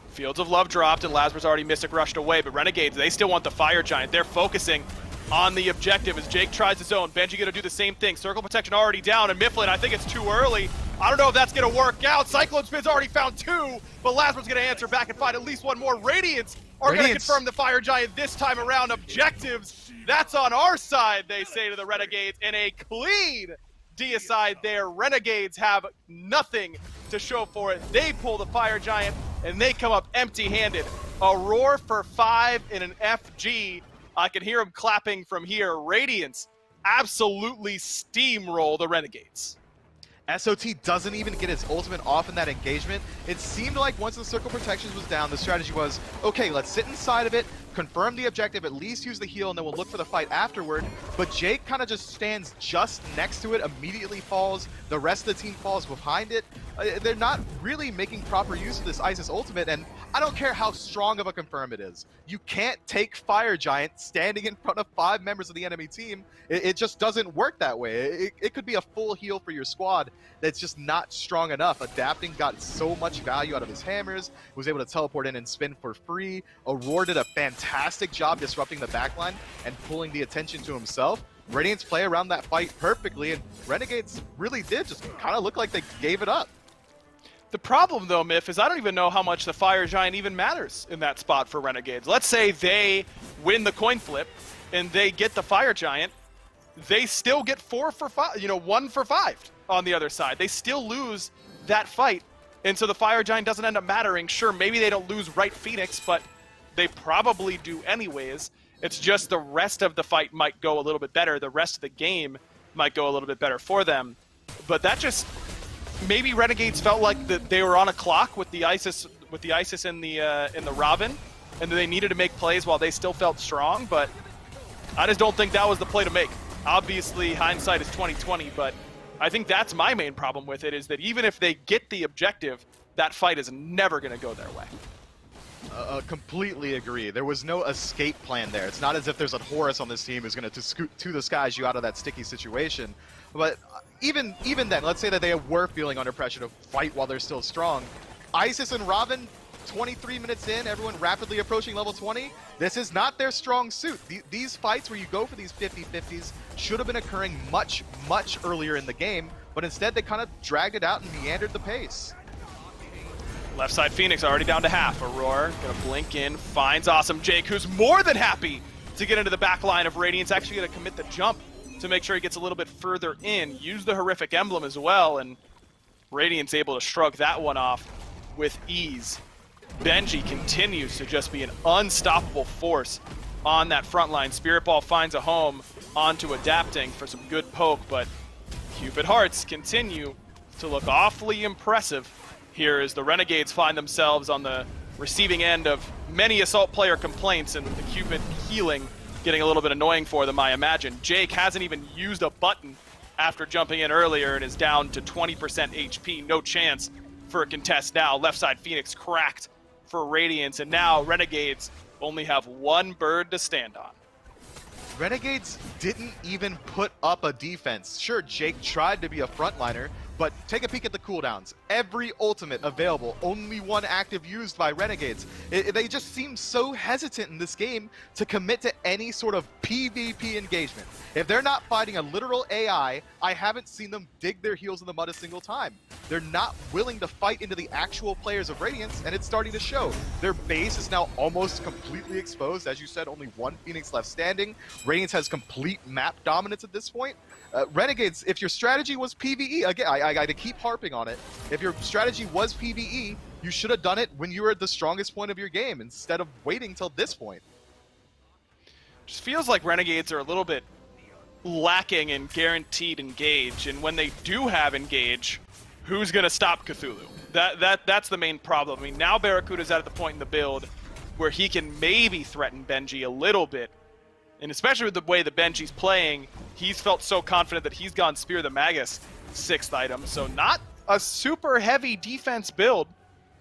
Fields of Love dropped and Lazarus already Mystic rushed away, but Renegades, they still want the Fire Giant. They're focusing on the objective as Jake tries his own. Benji gonna do the same thing. Circle protection already down, and Mifflin, I think it's too early. I don't know if that's gonna work out. Cyclone Spin's already found 2, but Lazarus gonna answer back and find at least one more. Radiance are going to Radiance. confirm the Fire Giant this time around. Objectives, that's on our side, they say to the Renegades, in a clean deicide there. Renegades have nothing to show for it. They pull the Fire Giant, and they come up empty-handed. A roar for 5 in an FG. I can hear them clapping from here. Radiance absolutely steamroll the Renegades. SOT doesn't even get his ultimate off in that engagement. It seemed like once the circle protections was down, the strategy was, okay, let's sit inside of it, confirm the objective, at least use the heal, and then we'll look for the fight afterward. But Jake kind of just stands just next to it, immediately falls, the rest of the team falls behind it. They're not really making proper use of this Isis ultimate, and I don't care how strong of a confirm it is. You can't take Fire Giant standing in front of 5 members of the enemy team. It just doesn't work that way. It could be a full heal for your squad that's just not strong enough. Adapting got so much value out of his hammers, was able to teleport in and spin for free. Aurora did a fantastic job disrupting the backline and pulling the attention to himself. Radiance play around that fight perfectly, and Renegades really did just kind of look like they gave it up. The problem, though, Miff, is I don't even know how much the Fire Giant even matters in that spot for Renegades. Let's say they win the coin flip and they get the Fire Giant. They still get 4 for 5, 1 for 5 on the other side. They still lose that fight, and so the Fire Giant doesn't end up mattering. Sure, maybe they don't lose right Phoenix, but they probably do anyways. It's just the rest of the fight might go a little bit better. The rest of the game might go a little bit better for them. But that just... Maybe Renegades felt like that they were on a clock with the Isis in the Robin, and they needed to make plays while they still felt strong. But I just don't think that was the play to make. Obviously, hindsight is 20/20, but I think that's my main problem with it, is that even if they get the objective, that fight is never going to go their way. Completely agree. There was no escape plan there. It's not as if there's a Horus on this team who's going to scoot to the skies you out of that sticky situation. But even then, let's say that they were feeling under pressure to fight while they're still strong. Isis and Robin, 23 minutes in, everyone rapidly approaching level 20. This is not their strong suit. These fights where you go for these 50-50s should have been occurring much, much earlier in the game, but instead they kind of dragged it out and meandered the pace. Left side Phoenix already down to half. Aurora gonna blink in, finds Awesome Jake, who's more than happy to get into the back line of Radiance. Actually gonna commit the jump to make sure he gets a little bit further in. Use the horrific emblem as well, and Radiance able to shrug that one off with ease. Benji continues to just be an unstoppable force on that front line. Spirit Ball finds a home onto Adapting for some good poke, but Cupid Hearts continue to look awfully impressive here as the Renegades find themselves on the receiving end of many Assault player complaints, and the Cupid healing getting a little bit annoying for them, I imagine. Jake hasn't even used a button after jumping in earlier and is down to 20% HP. No chance for a contest now. Left side Phoenix cracked for Radiance, and now Renegades only have one bird to stand on. Renegades didn't even put up a defense. Sure, Jake tried to be a frontliner, but take a peek at the cooldowns. Every ultimate available, only one active used by Renegades. They just seem so hesitant in this game to commit to any sort of PvP engagement. If they're not fighting a literal AI, I haven't seen them dig their heels in the mud a single time. They're not willing to fight into the actual players of Radiance, and it's starting to show. Their base is now almost completely exposed. As you said, only one Phoenix left standing. Radiance has complete map dominance at this point. Renegades, if your strategy was PvE, again, I got to keep harping on it. If your strategy was PvE, you should have done it when you were at the strongest point of your game instead of waiting till this point. Just feels like Renegades are a little bit lacking in guaranteed engage, and when they do have engage, who's going to stop Cthulhu? That's the main problem. I mean, now Barracuda's at the point in the build where he can maybe threaten Benji a little bit, and especially with the way that Benji's playing, he's felt so confident that he's gone Spear the Magus 6th item, so not a super heavy defense build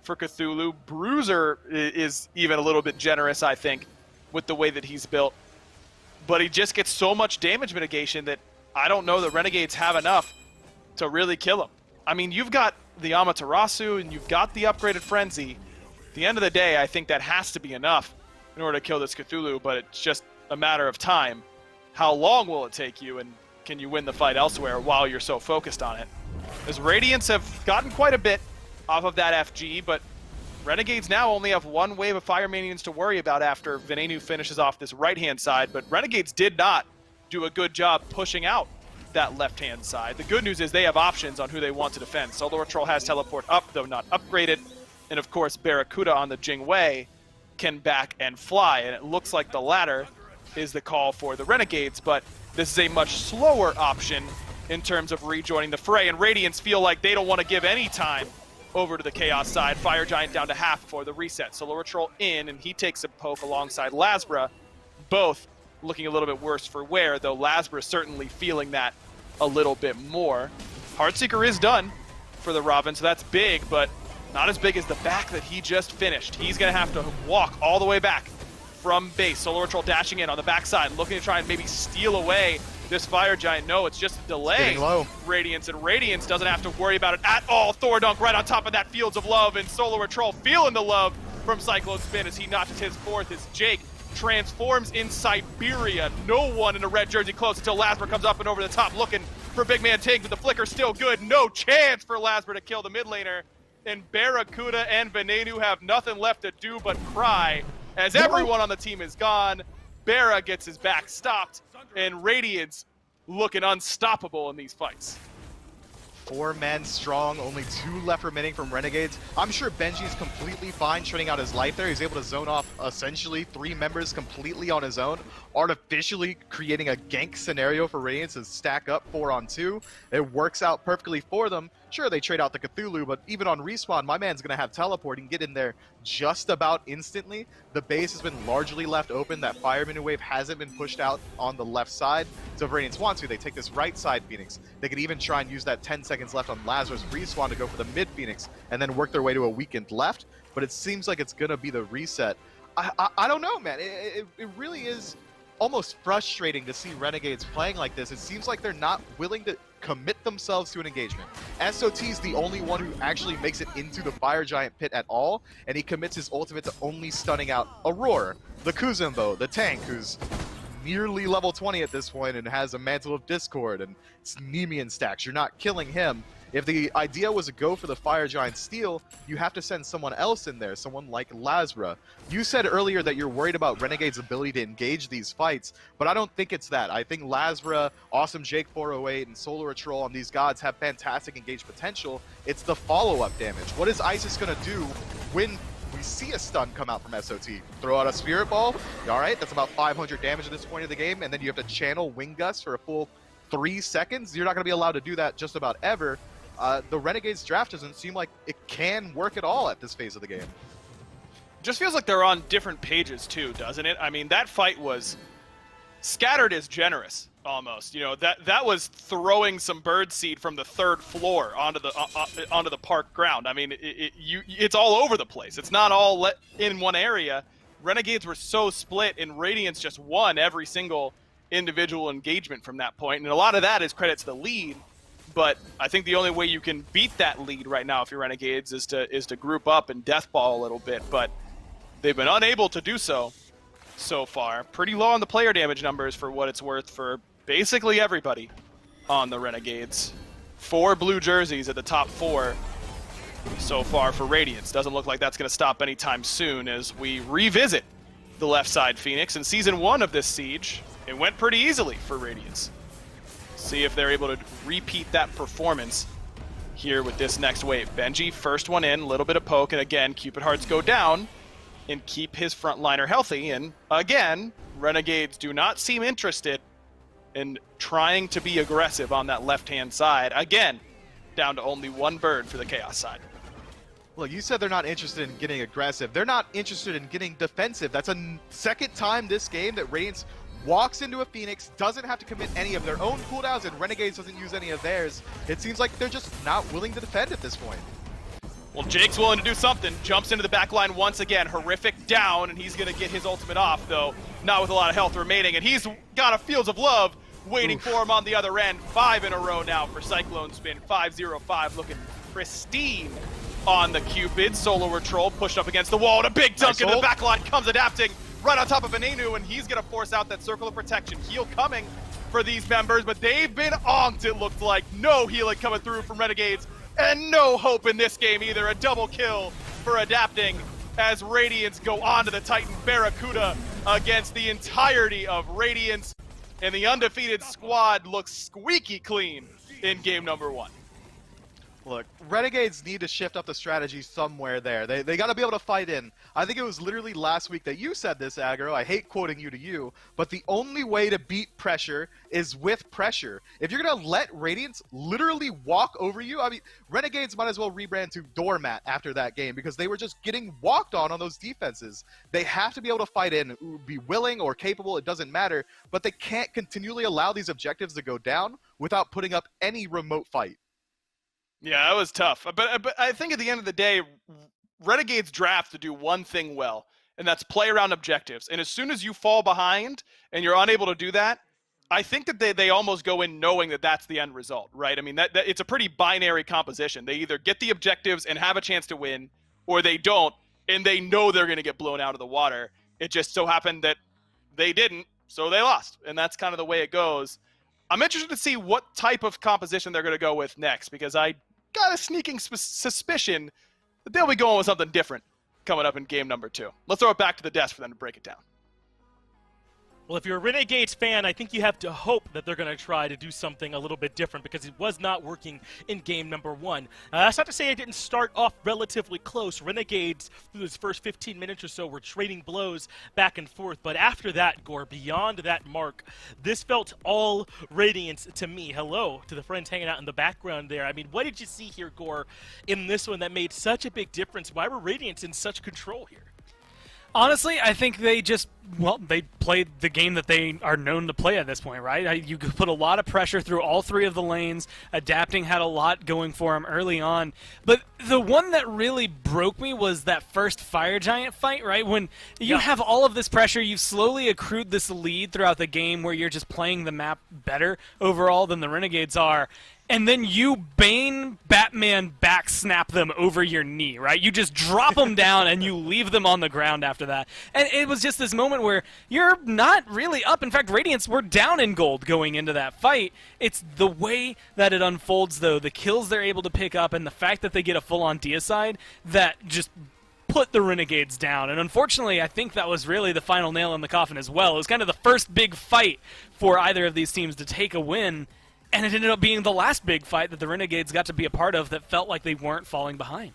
for Cthulhu. Bruiser is even a little bit generous, I think, with the way that he's built, but he just gets so much damage mitigation that I don't know that Renegades have enough to really kill him. I mean, you've got the Amaterasu and you've got the upgraded Frenzy. At the end of the day, I think that has to be enough in order to kill this Cthulhu, but it's just a matter of time. How long will it take you, and can you win the fight elsewhere while you're so focused on it? As Radiance have gotten quite a bit off of that FG, but Renegades now only have one wave of Fire Minions to worry about after Venenu finishes off this right-hand side, but Renegades did not do a good job pushing out that left-hand side. The good news is they have options on who they want to defend. Solar Troll has teleport up, though not upgraded, and of course Barracuda on the Jingwei can back and fly, and it looks like the latter is the call for the Renegades, but this is a much slower option in terms of rejoining the fray, and Radiance feel like they don't want to give any time over to the Chaos side. Fire Giant down to half for the reset. Solar Troll in, and he takes a poke alongside Lasbra, both looking a little bit worse for wear, though Lasbra certainly feeling that a little bit more. Heartseeker is done for the Robin, so that's big, but not as big as the back that he just finished. He's going to have to walk all the way back from base. Solar Troll dashing in on the backside, looking to try and maybe steal away this Fire Giant. No, it's just a delay. Getting low. Radiance, and Radiance doesn't have to worry about it at all. Thor Dunk right on top of that Fields of Love, and Solar Troll feeling the love from Cyclone Spin as he notches his fourth as Jake transforms in Siberia. No one in a red jersey close until Lasbra comes up and over the top looking for Big Man Tank, but the flicker still good. No chance for Lasbra to kill the mid laner, and Barracuda and Venenu have nothing left to do but cry as everyone on the team is gone. Barra gets his back stopped, and Radiance looking unstoppable in these fights. 4 men strong, only 2 left remaining from Renegades. I'm sure Benji's completely fine shutting out his life there. He's able to zone off essentially 3 members completely on his own, artificially creating a gank scenario for Radiance to stack up 4 on 2. It works out perfectly for them. Sure, they trade out the Cthulhu, but even on respawn, my man's going to have teleport and get in there just about instantly. The base has been largely left open. That Fire Minion wave hasn't been pushed out on the left side. So if Radiance wants to, they take this right side Phoenix. They could even try and use that 10 seconds left on Lazarus respawn to go for the mid Phoenix and then work their way to a weakened left. But it seems like it's going to be the reset. I don't know, man. It really is almost frustrating to see Renegades playing like this. It seems like they're not willing to commit themselves to an engagement. SOT's the only one who actually makes it into the Fire Giant pit at all, and he commits his ultimate to only stunning out Aurora, the Kuzumbo, the tank, who's nearly level 20 at this point and has a Mantle of Discord and it's Nemean stacks. You're not killing him. If the idea was to go for the Fire Giant steal, you have to send someone else in there, someone like Lasbra. You said earlier that you're worried about Renegade's ability to engage these fights, but I don't think it's that. I think Lasbra, Awesome Jake 408, and Solar Troll on these gods have fantastic engage potential. It's the follow-up damage. What is Isis going to do when we see a stun come out from SOT? Throw out a Spirit Ball? All right, that's about 500 damage at this point of the game, and then you have to channel Wing Gust for a full 3 seconds. You're not going to be allowed to do that just about ever. The Renegades draft doesn't seem like it can work at all at this phase of the game. Just feels like they're on different pages too, doesn't it? I mean, that fight was scattered is generous almost. You know, that was throwing some birdseed from the 3rd floor onto the park ground. I mean, it's all over the place. It's not all in one area. Renegades were so split, and Radiance just won every single individual engagement from that point, and a lot of that is credit to the lead. But I think the only way you can beat that lead right now if you're Renegades is to group up and deathball a little bit, but they've been unable to do so far. Pretty low on the player damage numbers for what it's worth for basically everybody on the Renegades. 4 blue jerseys at the top 4 so far for Radiance. Doesn't look like that's going to stop anytime soon as we revisit the left side Phoenix. In Season 1 of this siege, it went pretty easily for Radiance. See if they're able to repeat that performance here with this next wave. Benji, first one in, a little bit of poke, and again, Cupid Hearts go down and keep his frontliner healthy. And again, Renegades do not seem interested in trying to be aggressive on that left-hand side. Again, down to only 1 bird for the Chaos side. Well, you said they're not interested in getting aggressive. They're not interested in getting defensive. That's a second time this game that Radiance walks into a Phoenix, doesn't have to commit any of their own cooldowns, and Renegades doesn't use any of theirs. It seems like they're just not willing to defend at this point. Well, Jake's willing to do something. Jumps into the back line once again. Horrific down, and he's going to get his ultimate off, though. Not with a lot of health remaining, and he's got a Fields of Love waiting for him on the other end. 5 in a row now for Cyclone Spin. 5-0-5 looking pristine on the Cupid. Solar Troll pushed up against the wall, and a big dunk in the back line comes adapting right on top of Venenu, and he's going to force out that circle of protection. Heal coming for these members, but they've been onked, it looked like. No healing coming through from Renegades, and no hope in this game either. A double kill for adapting as Radiance go on to the Titan Barracuda against the entirety of Radiance. And the undefeated squad looks squeaky clean in game number 1. Look, Renegades need to shift up the strategy somewhere there. They got to be able to fight in. I think it was literally last week that you said this, Aggro. I hate quoting you to you, but the only way to beat pressure is with pressure. If you're going to let Radiance literally walk over you, I mean, Renegades might as well rebrand to Doormat after that game because they were just getting walked on those defenses. They have to be able to fight in, be willing or capable, it doesn't matter, but they can't continually allow these objectives to go down without putting up any remote fight. Yeah, that was tough. But I think at the end of the day, Renegades draft to do one thing well, and that's play around objectives. And as soon as you fall behind and you're unable to do that, I think that they almost go in knowing that that's the end result, right? I mean, that it's a pretty binary composition. They either get the objectives and have a chance to win, or they don't, and they know they're going to get blown out of the water. It just so happened that they didn't, so they lost. And that's kind of the way it goes. I'm interested to see what type of composition they're going to go with next, because I got a sneaking suspicion that they'll be going with something different coming up in game number 2. Let's throw it back to the desk for them to break it down. Well, if you're a Renegades fan, I think you have to hope that they're going to try to do something a little bit different because it was not working in game number 1. That's not to say it didn't start off relatively close. Renegades, through those first 15 minutes or so, were trading blows back and forth. But after that, Gore, beyond that mark, this felt all Radiance to me. Hello to the friends hanging out in the background there. I mean, what did you see here, Gore, in this one that made such a big difference? Why were Radiance in such control here? Honestly, I think they just, well, they played the game that they are known to play at this point, right? You could put a lot of pressure through all 3 of the lanes. Adapting had a lot going for them early on. But the one that really broke me was that first Fire Giant fight, right? When you have all of this pressure, you've slowly accrued this lead throughout the game where you're just playing the map better overall than the Renegades are. And then you Bane Batman back snap them over your knee, right? You just drop them down and you leave them on the ground after that. And it was just this moment where you're not really up. In fact, Radiance were down in gold going into that fight. It's the way that it unfolds, though, the kills they're able to pick up and the fact that they get a full-on deicide that just put the Renegades down. And unfortunately, I think that was really the final nail in the coffin as well. It was kind of the first big fight for either of these teams to take a win. And it ended up being the last big fight that the Renegades got to be a part of that felt like they weren't falling behind.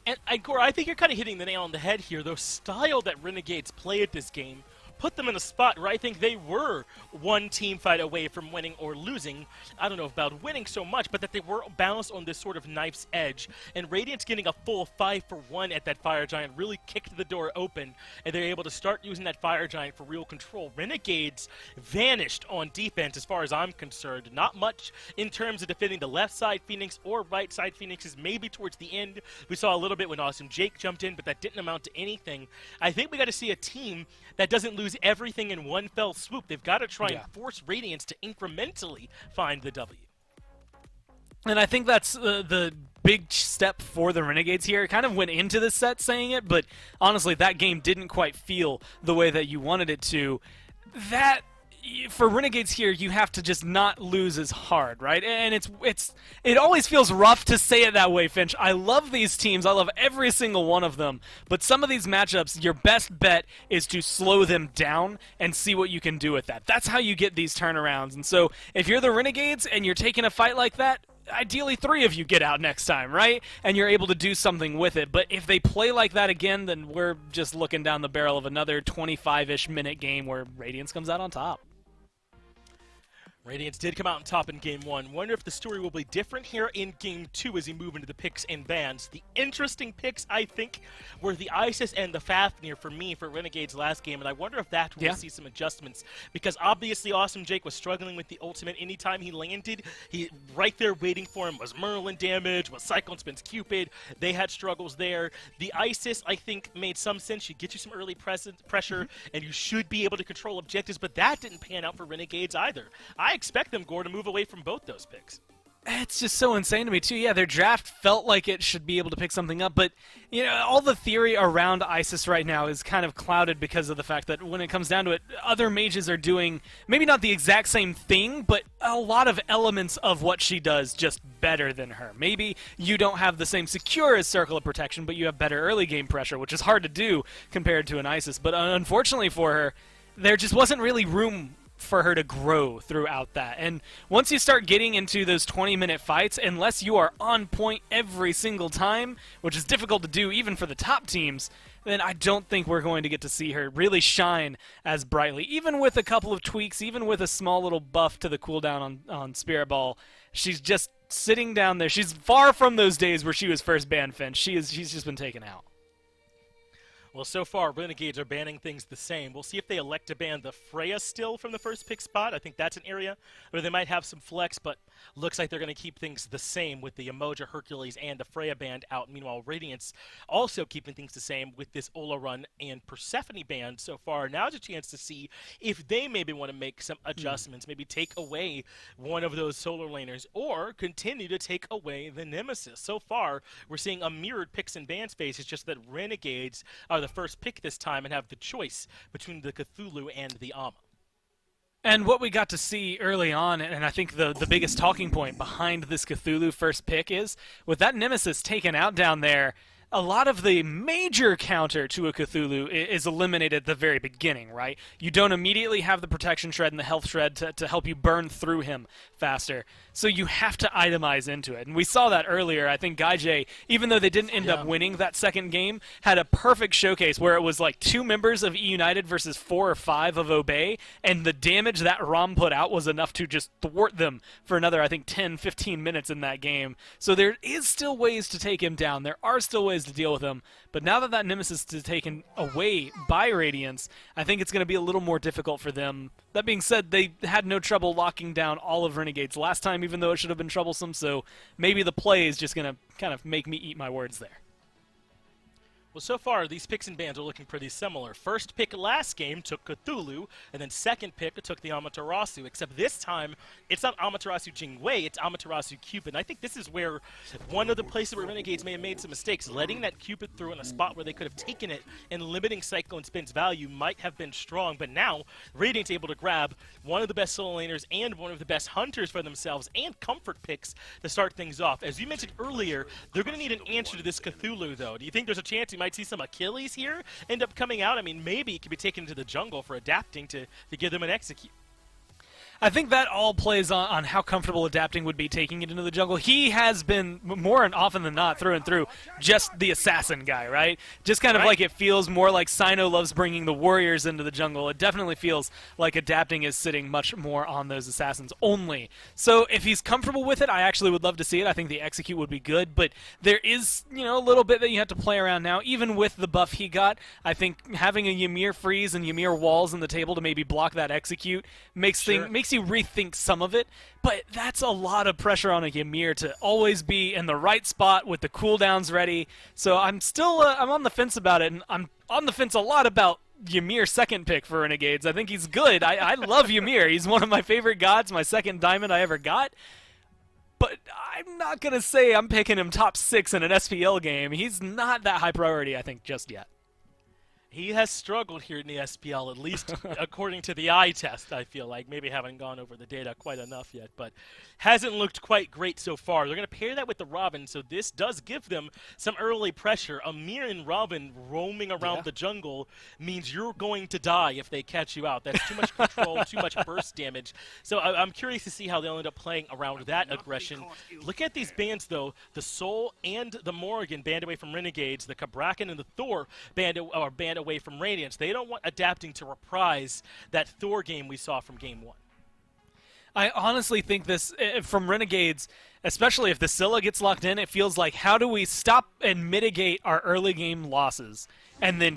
And Gore, I think you're kind of hitting the nail on the head here. The style that Renegades play at this game put them in a spot where I think they were one team fight away from winning or losing. I don't know about winning so much, but that they were balanced on this sort of knife's edge. And Radiance getting a full 5-for-1 at that Fire Giant really kicked the door open, and they're able to start using that Fire Giant for real control. Renegades vanished on defense as far as I'm concerned. Not much in terms of defending the left side Phoenix or right side Phoenixes. Maybe towards the end we saw a little bit when Awesome Jake jumped in, but that didn't amount to anything. I think we got to see a team that doesn't lose everything in one fell swoop. They've got to try and force Radiance to incrementally find the W. And I think that's the big step for the Renegades here. It kind of went into the set saying it, but honestly, that game didn't quite feel the way that you wanted it to. That, for Renegades here, you have to just not lose as hard, right? And it always feels rough to say it that way, Finch. I love these teams. I love every single one of them. But some of these matchups, your best bet is to slow them down and see what you can do with that. That's how you get these turnarounds. And so if you're the Renegades and you're taking a fight like that, ideally 3 of you get out next time, right? And you're able to do something with it. But if they play like that again, then we're just looking down the barrel of another 25-ish minute game where Radiance comes out on top. Radiance did come out on top in Game 1. Wonder if the story will be different here in Game 2 as we move into the picks and bans. The interesting picks, I think, were the Isis and the Fafnir for me for Renegades last game, and I wonder if that will see some adjustments, because obviously Awesome Jake was struggling with the ultimate. Anytime he landed, right there waiting for him was Merlin damage, was Cyclone Spin's Cupid. They had struggles there. The Isis, I think, made some sense. She'd get you some early pressure, and you should be able to control objectives, but that didn't pan out for Renegades either. I expect them, Gore, to move away from both those picks. It's just so insane to me, too. Yeah, their draft felt like it should be able to pick something up, but, you know, all the theory around Isis right now is kind of clouded because of the fact that when it comes down to it, other mages are doing maybe not the exact same thing, but a lot of elements of what she does just better than her. Maybe you don't have the same secure as Circle of Protection, but you have better early game pressure, which is hard to do compared to an Isis. But unfortunately for her, there just wasn't really room for her to grow throughout that. And once you start getting into those 20-minute fights, unless you are on point every single time, which is difficult to do even for the top teams, then I don't think we're going to get to see her really shine as brightly. Even with a couple of tweaks, even with a small little buff to the cooldown on Spirit Ball, she's just sitting down there. She's far from those days where she was first banned Finch. She's just been taken out. Well, so far, Renegades are banning things the same. We'll see if they elect to ban the Freya still from the first pick spot. I think that's an area where they might have some flex, but looks like they're going to keep things the same with the Emoja, Hercules, and the Freya band out. Meanwhile, Radiance also keeping things the same with this Ola Run and Persephone band so far. Now's a chance to see if they maybe want to make some adjustments, maybe take away one of those solar laners, or continue to take away the Nemesis. So far, we're seeing a mirrored picks and ban space. It's just that Renegades are the first pick this time and have the choice between the Cthulhu and the Amma. And what we got to see early on, and I think the biggest talking point behind this Cthulhu first pick is, with that Nemesis taken out down there, a lot of the major counter to a Cthulhu is eliminated at the very beginning, right? You don't immediately have the protection shred and the health shred to help you burn through him faster. So you have to itemize into it. And we saw that earlier. I think Gaijay, even though they didn't end up winning that second game, had a perfect showcase where it was like 2 members of E United versus 4 or 5 of Obey, and the damage that Rom put out was enough to just thwart them for another, I think, 10, 15 minutes in that game. So there is still ways to take him down. There are still ways to deal with him. But now that Nemesis is taken away by Radiance, I think it's going to be a little more difficult for them. That being said, they had no trouble locking down all of Renegades last time, even though it should have been troublesome, so maybe the play is just going to kind of make me eat my words there. Well, so far, these picks and bans are looking pretty similar. First pick last game took Cthulhu, and then second pick took the Amaterasu, except this time, it's not Amaterasu Jingwei, it's Amaterasu Cupid. And I think this is where one of the places where Renegades may have made some mistakes. Letting that Cupid through in a spot where they could have taken it and limiting Cyclone Spin's value might have been strong, but now, Radiant's able to grab one of the best solo laners and one of the best hunters for themselves and comfort picks to start things off. As you mentioned earlier, they're going to need an answer to this Cthulhu, though. Do you think there's a chance might see some Achilles here end up coming out? I mean, maybe he could be taken to the jungle for adapting to give them an execute. I think that all plays on how comfortable adapting would be taking it into the jungle. He has been, more often than not, through and through, just the assassin guy, right? Just kind of like it feels more like Sino loves bringing the warriors into the jungle. It definitely feels like adapting is sitting much more on those assassins only. So if he's comfortable with it, I actually would love to see it. I think the execute would be good, but there is, you know, a little bit that you have to play around now. Even with the buff he got, I think having a Ymir freeze and Ymir walls on the table to maybe block that execute makes you rethink some of it, but that's a lot of pressure on a Ymir to always be in the right spot with the cooldowns ready. So I'm still I'm on the fence about it, and I'm on the fence a lot about Ymir second pick for Renegades. I think he's good. I love Ymir. He's one of my favorite gods, my second diamond I ever got. But I'm not going to say I'm picking him top 6 in an SPL game. He's not that high priority, I think, just yet. He has struggled here in the SPL, at least according to the eye test, I feel like. Maybe haven't gone over the data quite enough yet, but hasn't looked quite great so far. They're going to pair that with the Robin, so this does give them some early pressure. Amir and Robin roaming around the jungle means you're going to die if they catch you out. That's too much control, too much burst damage. So I'm curious to see how they'll end up playing around that aggression. Look at these bans, though. The Soul and the Morrigan banned away from Renegades. The Kabrakan and the Thor banned away from Radiance. They don't want adapting to reprise that Thor game we saw from Game 1. I honestly think this, from Renegades, especially if the Scylla gets locked in, it feels like, how do we stop and mitigate our early game losses and then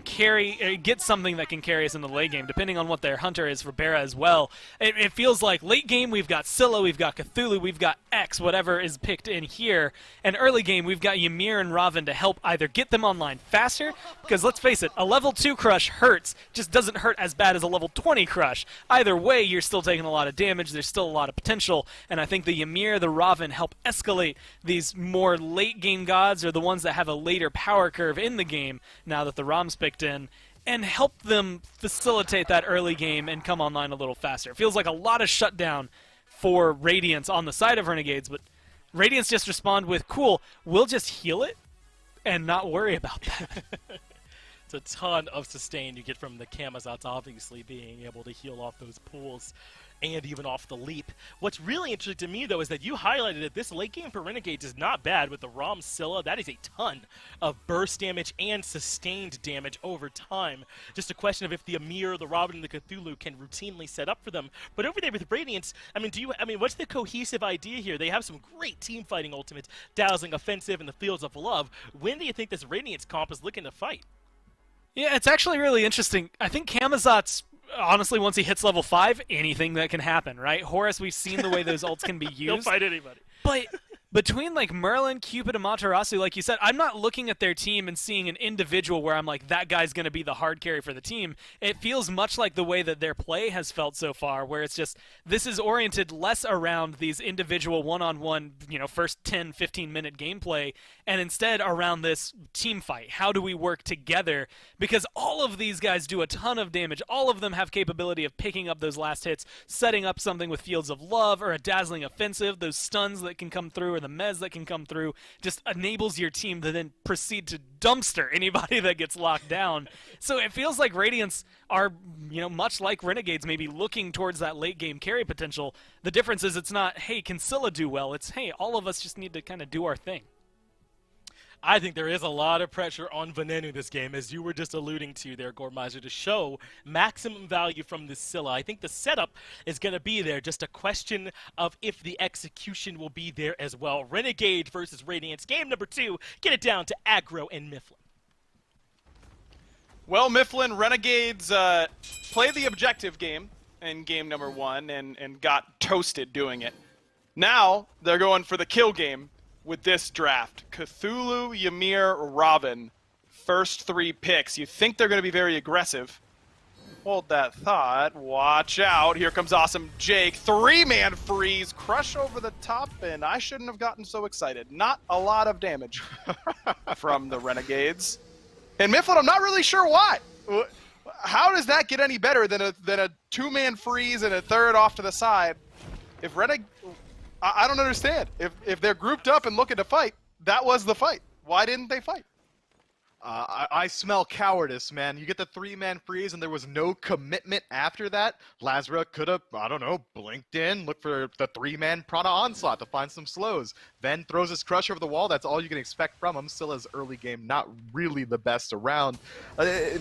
get something that can carry us into the late game, depending on what their hunter is for Bera as well. It feels like late game we've got Scylla, we've got Cthulhu, we've got X, whatever is picked in here, and early game we've got Ymir and Raven to help either get them online faster, because let's face it, a level 2 crush hurts, just doesn't hurt as bad as a level 20 crush. Either way, you're still taking a lot of damage, there's still a lot of potential, and I think the Ymir, the Raven help escalate these more late game gods, or the ones that have a later power curve in the game now that the ROM's picked in, and help them facilitate that early game and come online a little faster. It feels like a lot of shutdown for Radiance on the side of Renegades, but Radiance just respond with, cool, we'll just heal it and not worry about that. It's a ton of sustain you get from the Camazotz, obviously being able to heal off those pools and even off the leap. What's really interesting to me, though, is that you highlighted that this late game for Renegades is not bad with the Rom Scylla. That is a ton of burst damage and sustained damage over time. Just a question of if the Amir, the Robin, and the Cthulhu can routinely set up for them. But over there with Radiance, what's the cohesive idea here? They have some great team fighting ultimates, Dazzling, Offensive, and the Fields of Love. When do you think this Radiance comp is looking to fight? Yeah, it's actually really interesting. I think Camazotz, honestly, once he hits level 5, anything that can happen, right? Horus, we've seen the way those ults can be used. He'll fight anybody. But between like Merlin, Cupid, and Matarasu, like you said, I'm not looking at their team and seeing an individual where I'm like, that guy's going to be the hard carry for the team. It feels much like the way that their play has felt so far, where it's just, this is oriented less around these individual one-on-one, first 10, 15-minute gameplay, and instead around this team fight. How do we work together? Because all of these guys do a ton of damage. All of them have capability of picking up those last hits, setting up something with Fields of Love or a Dazzling Offensive, those stuns that can come through, or the mez that can come through, just enables your team to then proceed to dumpster anybody that gets locked down. So it feels like Radiance are, much like Renegades, maybe looking towards that late game carry potential. The difference is it's not, hey, can Scylla do well? It's, hey, all of us just need to kind of do our thing. I think there is a lot of pressure on Venenu this game, as you were just alluding to there, Gormizer, to show maximum value from this Scylla. I think the setup is going to be there, just a question of if the execution will be there as well. Renegade versus Radiance, game number 2. Get it down to Aggro and Mifflin. Well, Mifflin, Renegades played the objective game in game number 1 and got toasted doing it. Now they're going for the kill game with this draft. Cthulhu, Ymir, Robin, first 3 picks. You think they're going to be very aggressive. Hold that thought. Watch out. Here comes Awesome Jake. 3-man freeze. Crush over the top, and I shouldn't have gotten so excited. Not a lot of damage from the Renegades. And Mifflin, I'm not really sure why. How does that get any better than a 2-man freeze and a third off to the side? If I don't understand. If they're grouped up and looking to fight, that was the fight. Why didn't they fight? I smell cowardice, man. You get the 3-man freeze and there was no commitment after that. Lazara could have, blinked in, looked for the 3-man Prana Onslaught to find some slows. Then throws his crush over the wall. That's all you can expect from him. Scylla's early game not really the best around.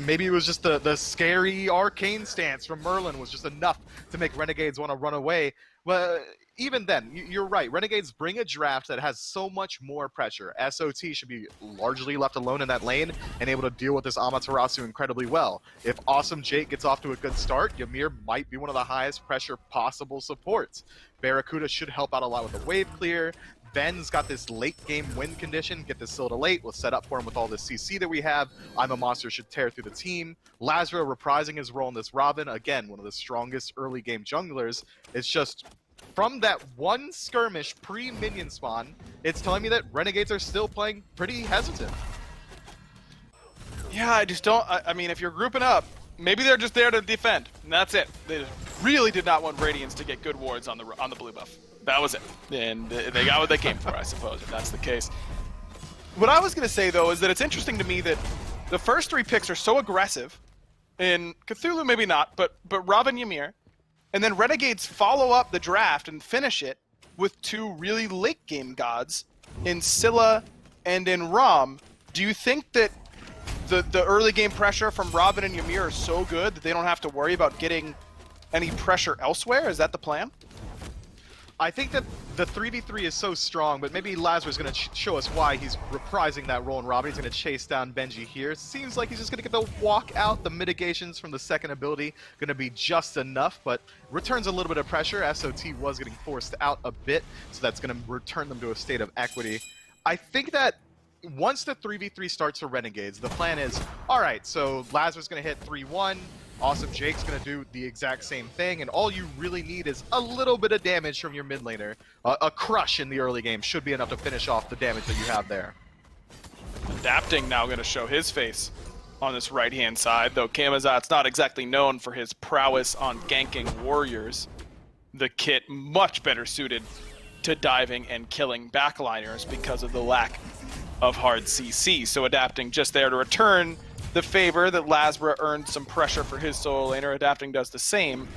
Maybe it was just the scary arcane stance from Merlin was just enough to make Renegades want to run away. Well, even then, you're right. Renegades bring a draft that has so much more pressure. SOT should be largely left alone in that lane and able to deal with this Amaterasu incredibly well. If Awesome Jake gets off to a good start, Ymir might be one of the highest pressure possible supports. Barracuda should help out a lot with the wave clear. Ben's got this late game win condition. Get this Scylla late. We'll set up for him with all this CC that we have. I'm a Monster should tear through the team. Lazara reprising his role in this Robin. Again, one of the strongest early game junglers. It's just from that one skirmish pre-minion spawn, it's telling me that Renegades are still playing pretty hesitant. Yeah, I just don't. I mean, if you're grouping up, maybe they're just there to defend, and that's it. They really did not want Radiance to get good wards on the blue buff. That was it, and they got what they came for, I suppose, if that's the case. What I was going to say, though, is that it's interesting to me that the first 3 picks are so aggressive. In Cthulhu, maybe not, but Robin, Ymir, and then Renegades follow up the draft and finish it with 2 really late game gods in Scylla and in Rom. Do you think that the early game pressure from Robin and Ymir are so good that they don't have to worry about getting any pressure elsewhere? Is that the plan? I think that the 3v3 is so strong, but maybe Lazarus is going to show us why he's reprising that role in Robin. He's going to chase down Benji here. Seems like he's just going to get the walk out. The mitigations from the second ability going to be just enough, but returns a little bit of pressure. SOT was getting forced out a bit, so that's going to return them to a state of equity. I think that once the 3v3 starts for Renegades, the plan is, all right, so Lazarus going to hit 3-1, Awesome Jake's going to do the exact same thing, and all you really need is a little bit of damage from your mid laner. A crush in the early game should be enough to finish off the damage that you have there. Adapting now going to show his face on this right-hand side, though Camazot's not exactly known for his prowess on ganking warriors. The kit much better suited to diving and killing backliners because of the lack of hard CC. So Adapting just there to return the favor that Lazra earned some pressure for his solo laner. Adapting does the same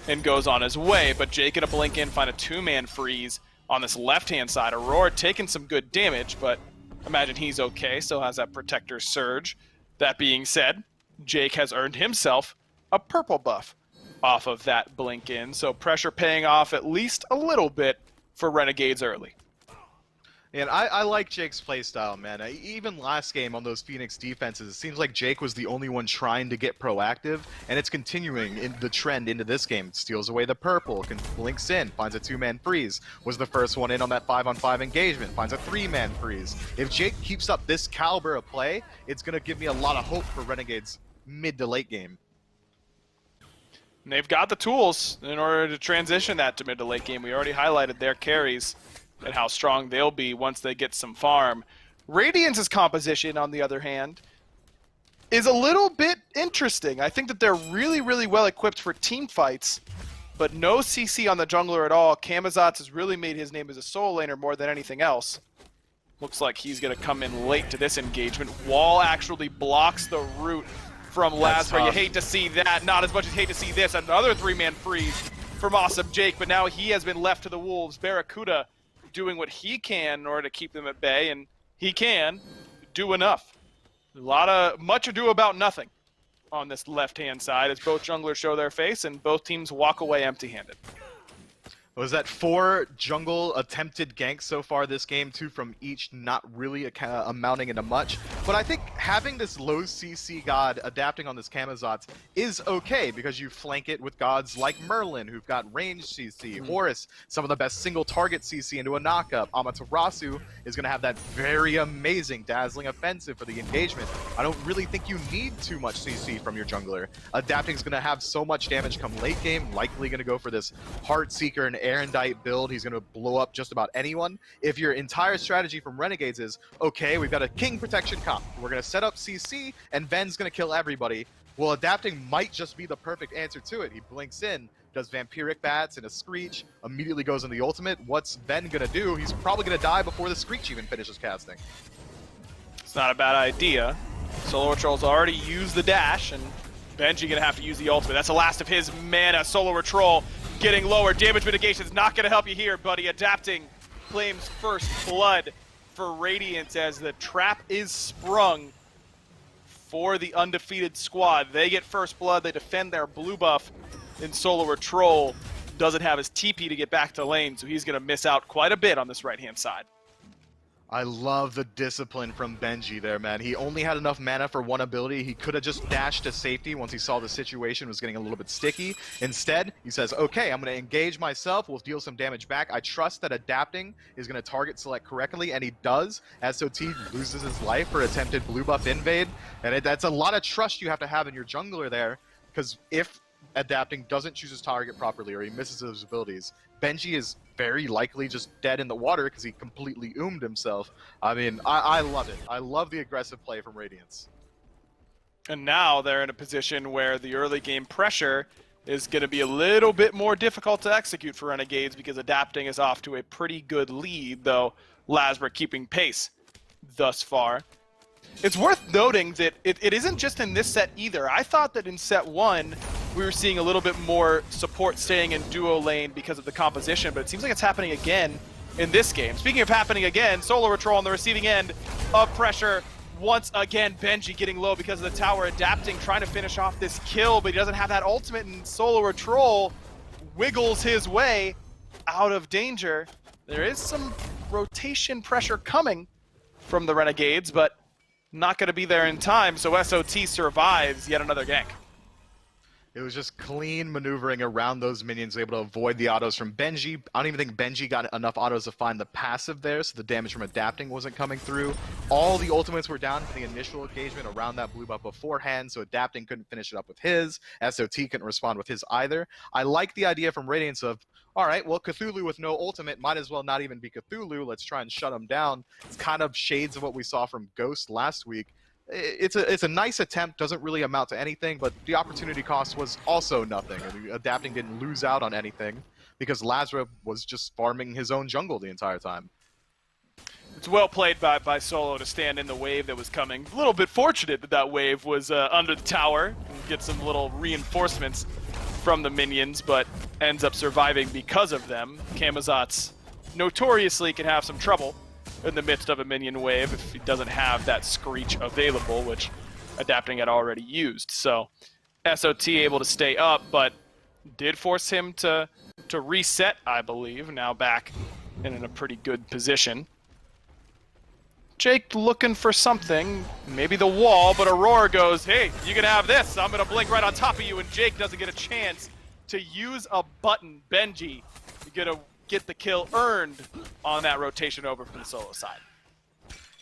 and goes on his way, but Jake gonna blink in, find a two-man freeze on this left-hand side. Aurora taking some good damage, but imagine he's okay, still has that Protector Surge. That being said, Jake has earned himself a purple buff off of that blink in, so pressure paying off at least a little bit for Renegades early. And I like Jake's playstyle, man. Even last game on those Phoenix defenses, it seems like Jake was the only one trying to get proactive, and it's continuing in the trend into this game. Steals away the purple, blinks in, finds a two-man freeze, was the first one in on that 5-on-5 engagement, finds a three-man freeze. If Jake keeps up this caliber of play, it's going to give me a lot of hope for Renegades mid to late game. And they've got the tools in order to transition that to mid to late game. We already highlighted their carries and how strong they'll be once they get some farm. Radiance's composition, on the other hand, is a little bit interesting. I think that they're really, really well equipped for team fights, but no CC on the jungler at all. Camazotz has really made his name as a solo laner more than anything else. Looks like he's going to come in late to this engagement. Wall actually blocks the route from Lazar. You hate to see that. Not as much as hate to see this. Another three-man freeze from Awesome Jake, but now he has been left to the wolves. Barracuda doing what he can in order to keep them at bay, and he can do enough. Much ado about nothing on this left-hand side as both junglers show their face and both teams walk away empty-handed. Was that 4 jungle attempted ganks so far this game, 2 from each, not really amounting into much. But I think having this low CC god adapting on this Camazotz is okay, because you flank it with gods like Merlin, who've got ranged CC, Horus, some of the best single target CC into a knockup. Amaterasu is going to have that very amazing dazzling offensive for the engagement. I don't really think you need too much CC from your jungler. Adapting is going to have so much damage come late game, likely going to go for this Heart Seeker and Erendite build. He's going to blow up just about anyone. If your entire strategy from Renegades is, okay, we've got a King Protection comp, we're going to set up CC, and Ven's going to kill everybody, well, Adapting might just be the perfect answer to it. He blinks in, does Vampiric Bats and a Screech, immediately goes in the ultimate. What's Ven going to do? He's probably going to die before the Screech even finishes casting. It's not a bad idea. Solo Troll's already used the dash, and Benji going to have to use the ultimate. That's the last of his mana. Solo Troll getting lower. Damage mitigation is not going to help you here, buddy. Adapting claims first blood for Radiance as the trap is sprung for the undefeated squad. They get first blood. They defend their blue buff. And Solo Troll doesn't have his TP to get back to lane, so he's going to miss out quite a bit on this right-hand side. I love the discipline from Benji there, man. He only had enough mana for one ability. He could have just dashed to safety once he saw the situation was getting a little bit sticky. Instead, he says, okay, I'm going to engage myself. We'll deal some damage back. I trust that Adapting is going to target select correctly, and he does. SOT loses his life for attempted blue buff invade. And that's a lot of trust you have to have in your jungler there, because if Adapting doesn't choose his target properly or he misses his abilities, Benji is very likely just dead in the water because he completely oomed himself. I mean, I love it. I love the aggressive play from Radiance. And now they're in a position where the early game pressure is going to be a little bit more difficult to execute for Renegades because Adapting is off to a pretty good lead, though Lasbra keeping pace thus far. It's worth noting that it isn't just in this set either. I thought that in set 1 we were seeing a little bit more support staying in duo lane because of the composition, but it seems like it's happening again in this game. Speaking of happening again, Solo Patrol on the receiving end of pressure. Once again, Benji getting low because of the tower. Adapting, trying to finish off this kill, but he doesn't have that ultimate, and Solo Troll wiggles his way out of danger. There is some rotation pressure coming from the Renegades, but not going to be there in time, so SOT survives yet another gank. It was just clean maneuvering around those minions, able to avoid the autos from Benji. I don't even think Benji got enough autos to find the passive there, so the damage from adapting wasn't coming through. All the ultimates were down for the initial engagement around that blue buff beforehand, so adapting couldn't finish it up with his. SOT couldn't respond with his either. I like the idea from Radiance of, all right, well, Cthulhu with no ultimate might as well not even be Cthulhu. Let's try and shut him down. It's kind of shades of what we saw from Ghost last week. It's a nice attempt, doesn't really amount to anything, but the opportunity cost was also nothing. I mean, adapting didn't lose out on anything because Lazarus was just farming his own jungle the entire time. It's well played by Solo to stand in the wave that was coming. A little bit fortunate that that wave was under the tower and get some little reinforcements from the minions, but ends up surviving because of them. Camazotz notoriously can have some trouble in the midst of a minion wave if he doesn't have that Screech available, which adapting had already used. So SOT able to stay up, but did force him to reset, I believe. Now back in a pretty good position. Jake looking for something, maybe the wall, but Aurora goes, hey, you can have this. I'm going to blink right on top of you, and Jake doesn't get a chance to use a button. Benji, you're going to get the kill earned on that rotation over from the Solo side.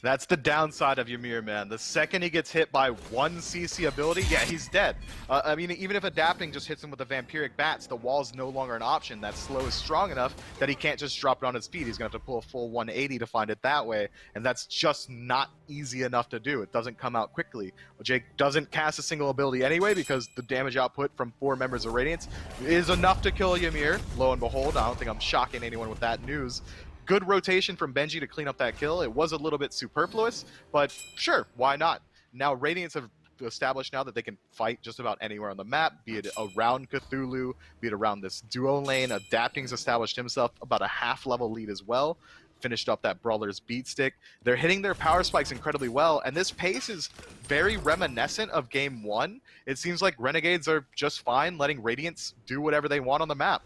That's the downside of Ymir, man. The second he gets hit by one CC ability, yeah, he's dead. I mean, even if adapting just hits him with the Vampiric Bats, the wall's no longer an option. That slow is strong enough that he can't just drop it on his feet. He's going to have to pull a full 180 to find it that way, and that's just not easy enough to do. It doesn't come out quickly. Jake doesn't cast a single ability anyway because the damage output from 4 members of Radiance is enough to kill Ymir. Lo and behold, I don't think I'm shocking anyone with that news. Good rotation from Benji to clean up that kill. It was a little bit superfluous, but sure, why not? Now Radiance have established now that they can fight just about anywhere on the map, be it around Cthulhu, be it around this duo lane. Adapting's established himself about a half-level lead as well. Finished up that Brawler's beat stick. They're hitting their power spikes incredibly well, and this pace is very reminiscent of Game 1. It seems like Renegades are just fine letting Radiance do whatever they want on the map.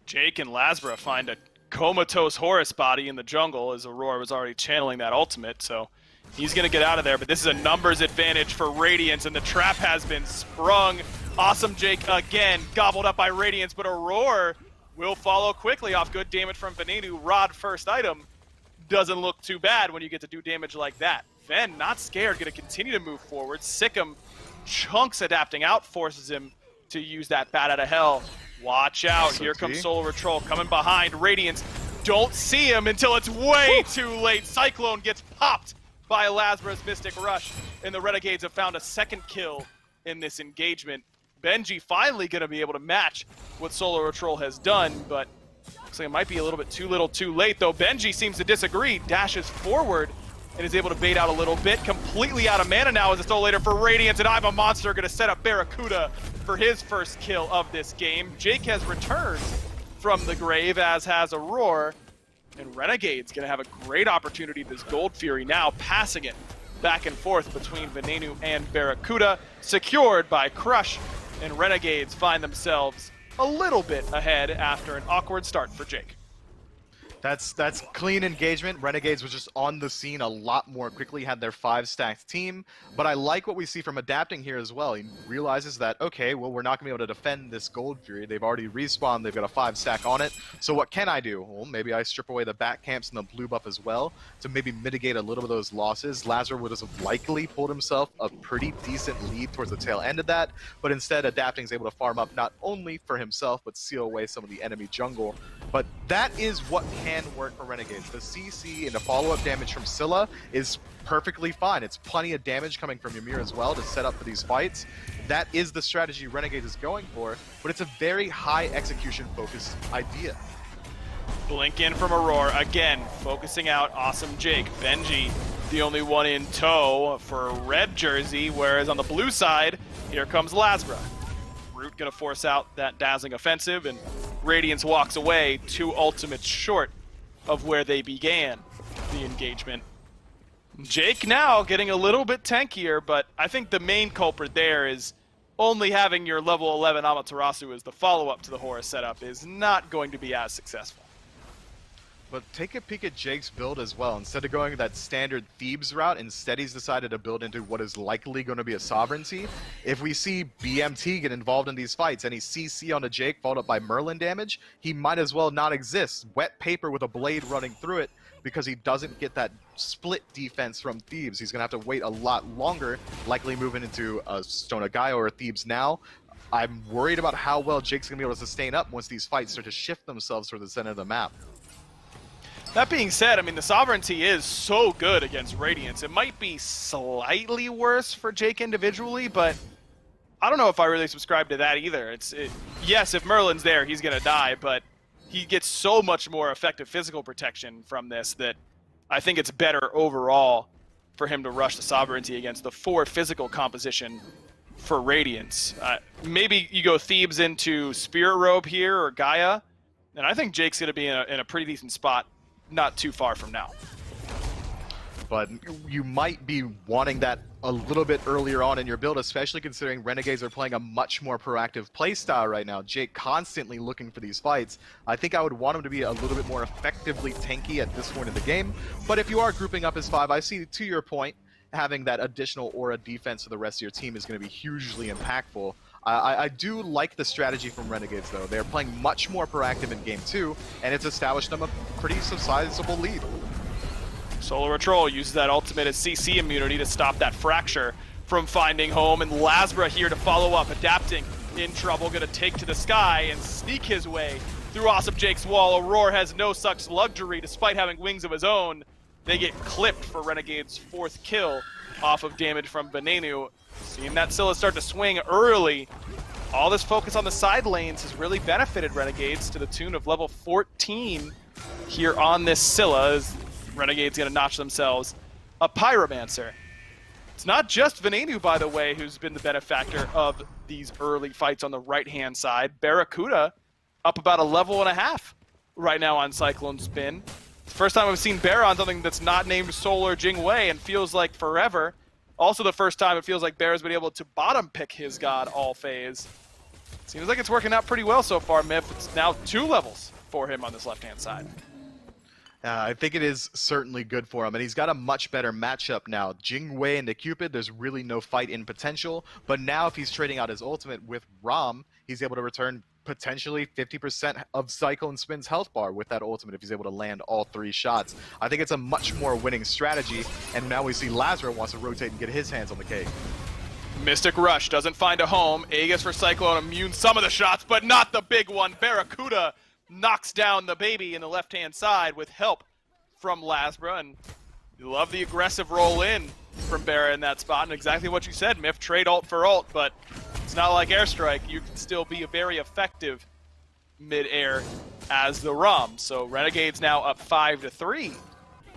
Jake and Lazara find a comatose Horus body in the jungle as Aurora was already channeling that ultimate, so he's going to get out of there, but this is a numbers advantage for Radiance, and the trap has been sprung. Awesome Jake again, gobbled up by Radiance, but Aurora will follow quickly off good damage from Venenu. Rod first item doesn't look too bad when you get to do damage like that. Ven, not scared, going to continue to move forward. Sikkim chunks adapting out, forces him to use that Bat out of Hell. Watch out, here comes Solar Troll coming behind. Radiance don't see him until it's way too late. Cyclone gets popped by Lazarus Mystic Rush, and the Renegades have found a second kill in this engagement. Benji finally going to be able to match what Solar Troll has done, but looks like it might be a little bit too little too late, though Benji seems to disagree, dashes forward, and is able to bait out a little bit. Completely out of mana now as a stole later for Radiance, and I'm a Monster going to set up Barracuda for his first kill of this game. Jake has returned from the grave, as has Aurora, and Renegade's going to have a great opportunity. This Gold Fury now passing it back and forth between Venenu and Barracuda, secured by Crush, and Renegades find themselves a little bit ahead after an awkward start for Jake. That's clean engagement. Renegades was just on the scene a lot more quickly, had their 5-stacked team. But I like what we see from adapting here as well. He realizes that, okay, well, we're not going to be able to defend this Gold Fury. They've already respawned. They've got a 5-stack on it. So what can I do? Well, maybe I strip away the bat camps and the blue buff as well to maybe mitigate a little bit of those losses. Lazarus would have likely pulled himself a pretty decent lead towards the tail end of that. But instead, adapting is able to farm up not only for himself, but seal away some of the enemy jungle. But that is what can work for Renegades. The CC and the follow-up damage from Scylla is perfectly fine. It's plenty of damage coming from Ymir as well to set up for these fights. That is the strategy Renegades is going for, but it's a very high execution-focused idea. Blink in from Aurora, again, focusing out awesome Jake. Benji, the only one in tow for red jersey, whereas on the blue side, here comes Lazara. Root gonna force out that dazzling offensive, and Radiance walks away 2 ultimates short of where they began the engagement. Jake now getting a little bit tankier, but I think the main culprit there is only having your level 11 Amaterasu as the follow-up to the Horus setup is not going to be as successful. But take a peek at Jake's build as well. Instead of going that standard Thebes route, instead he's decided to build into what is likely going to be a sovereignty. If we see BMT get involved in these fights, any CC onto Jake followed up by Merlin damage, he might as well not exist. Wet paper with a blade running through it because he doesn't get that split defense from Thebes. He's going to have to wait a lot longer, likely moving into a Stone of Gaia or Thebes now. I'm worried about how well Jake's going to be able to sustain up once these fights start to shift themselves toward the center of the map. That being said, I mean, the sovereignty is so good against Radiance. It might be slightly worse for Jake individually, but I don't know if I really subscribe to that either. Yes, if Merlin's there, he's going to die, but he gets so much more effective physical protection from this that I think it's better overall for him to rush the sovereignty against the 4 physical composition for Radiance. Maybe you go Thebes into Spirit Robe here or Gaia, and I think Jake's going to be in a pretty decent spot not too far from now. But you might be wanting that a little bit earlier on in your build, especially considering Renegades are playing a much more proactive playstyle right now. Jake constantly looking for these fights. I think I would want him to be a little bit more effectively tanky at this point in the game. But if you are grouping up as 5, I see, to your point, having that additional aura defense for the rest of your team is going to be hugely impactful. I do like the strategy from Renegades, though. They're playing much more proactive in Game 2, and it's established them a pretty sizable lead. Solar Troll uses that ultimate as CC immunity to stop that fracture from finding home, and Lasbra here to follow up, adapting, in trouble, gonna take to the sky and sneak his way through Awesome Jake's wall. Aurora has no such luxury despite having wings of his own. They get clipped for Renegade's 4th kill off of damage from Venenu. Seeing that Scylla start to swing early, all this focus on the side lanes has really benefited Renegades to the tune of level 14 here on this Scylla, as Renegades gonna notch themselves a Pyromancer. It's not just Venenu, by the way, who's been the benefactor of these early fights on the right-hand side. Barracuda up about a level and a half right now on Cyclone Spin. It's the first time I've seen Bear on something that's not named Solar Jingwei and feels like forever. Also the first time it feels like Bear has been able to bottom pick his god all phase. Seems like it's working out pretty well so far, Miff. It's now 2 levels for him on this left-hand side. I think it is certainly good for him, and he's got a much better matchup now. Jingwei into Cupid, there's really no fight in potential, but now if he's trading out his ultimate with Ram, he's able to return potentially 50% of Cyclone Spin's health bar with that ultimate if he's able to land all 3 shots. I think it's a much more winning strategy, and now we see Lazarus wants to rotate and get his hands on the cake. Mystic Rush doesn't find a home. Aegis for Cyclone immune some of the shots, but not the big one. Barracuda knocks down the baby in the left-hand side with help from Lasbra, and you love the aggressive roll in from Barra in that spot, and exactly what you said, Miff, trade ult for ult, but it's not like Airstrike. You can still be a very effective mid-air as the Rum. So Renegades now up 5-3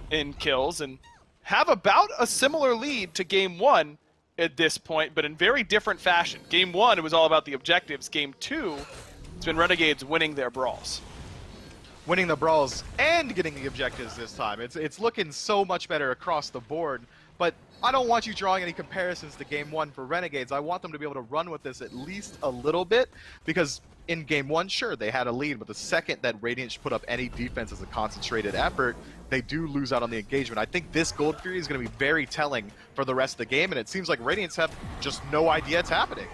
in kills and have about a similar lead to Game 1 at this point, but in very different fashion. Game 1, it was all about the objectives. Game 2, it's been Renegades winning their brawls. Winning the brawls and getting the objectives this time. It's looking so much better across the board, but I don't want you drawing any comparisons to Game 1 for Renegades. I want them to be able to run with this at least a little bit, because in Game 1, sure, they had a lead, but the second that Radiance put up any defense as a concentrated effort, they do lose out on the engagement. I think this Gold Fury is going to be very telling for the rest of the game, and it seems like Radiance have just no idea it's happening.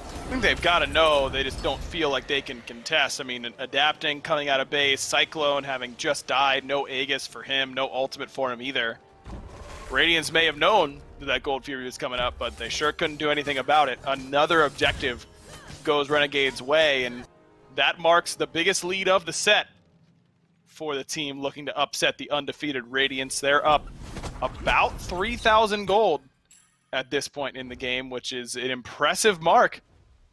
I think they've got to know, they just don't feel like they can contest. I mean, adapting, coming out of base, Cyclone having just died, no Aegis for him, no ultimate for him either. Radiance may have known that Gold Fury was coming up, but they sure couldn't do anything about it. Another objective goes Renegade's way, and that marks the biggest lead of the set for the team looking to upset the undefeated Radiance. They're up about 3,000 gold at this point in the game, which is an impressive mark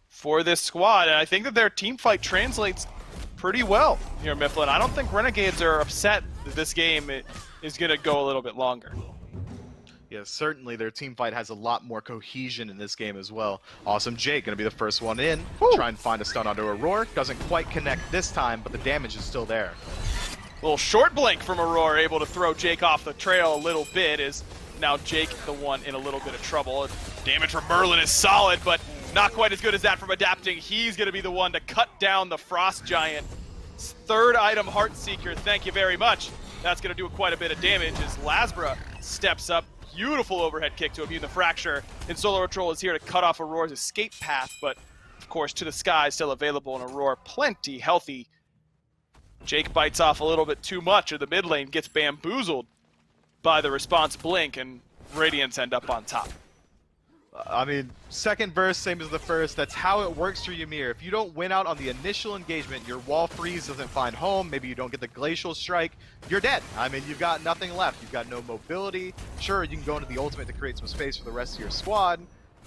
for this squad, and I think that their team fight translates pretty well here, Mifflin. I don't think Renegades are upset that this game is going to go a little bit longer. Yeah, certainly their team fight has a lot more cohesion in this game as well. Awesome Jake going to be the first one in. Try and find a stun onto Aurora. Doesn't quite connect this time, but the damage is still there. Little short blink from Aurora, able to throw Jake off the trail a little bit. Is now Jake the one in a little bit of trouble. Damage from Merlin is solid, but not quite as good as that from adapting. He's going to be the one to cut down the Frost Giant. third item, Heartseeker, thank you very much. That's going to do quite a bit of damage as Lasbra steps up. Beautiful overhead kick to immune the fracture. And Solar Troll is here to cut off Aurora's escape path, but of course To the Sky still available, and Aurora plenty healthy. Jake bites off a little bit too much, or the mid lane gets bamboozled by the response blink, and Radiance end up on top. I mean, second verse, same as the first. That's how it works for Ymir. If you don't win out on the initial engagement, your wall freeze doesn't find home, maybe you don't get the glacial strike, you're dead. I mean, you've got nothing left. You've got no mobility. Sure, you can go into the ultimate to create some space for the rest of your squad,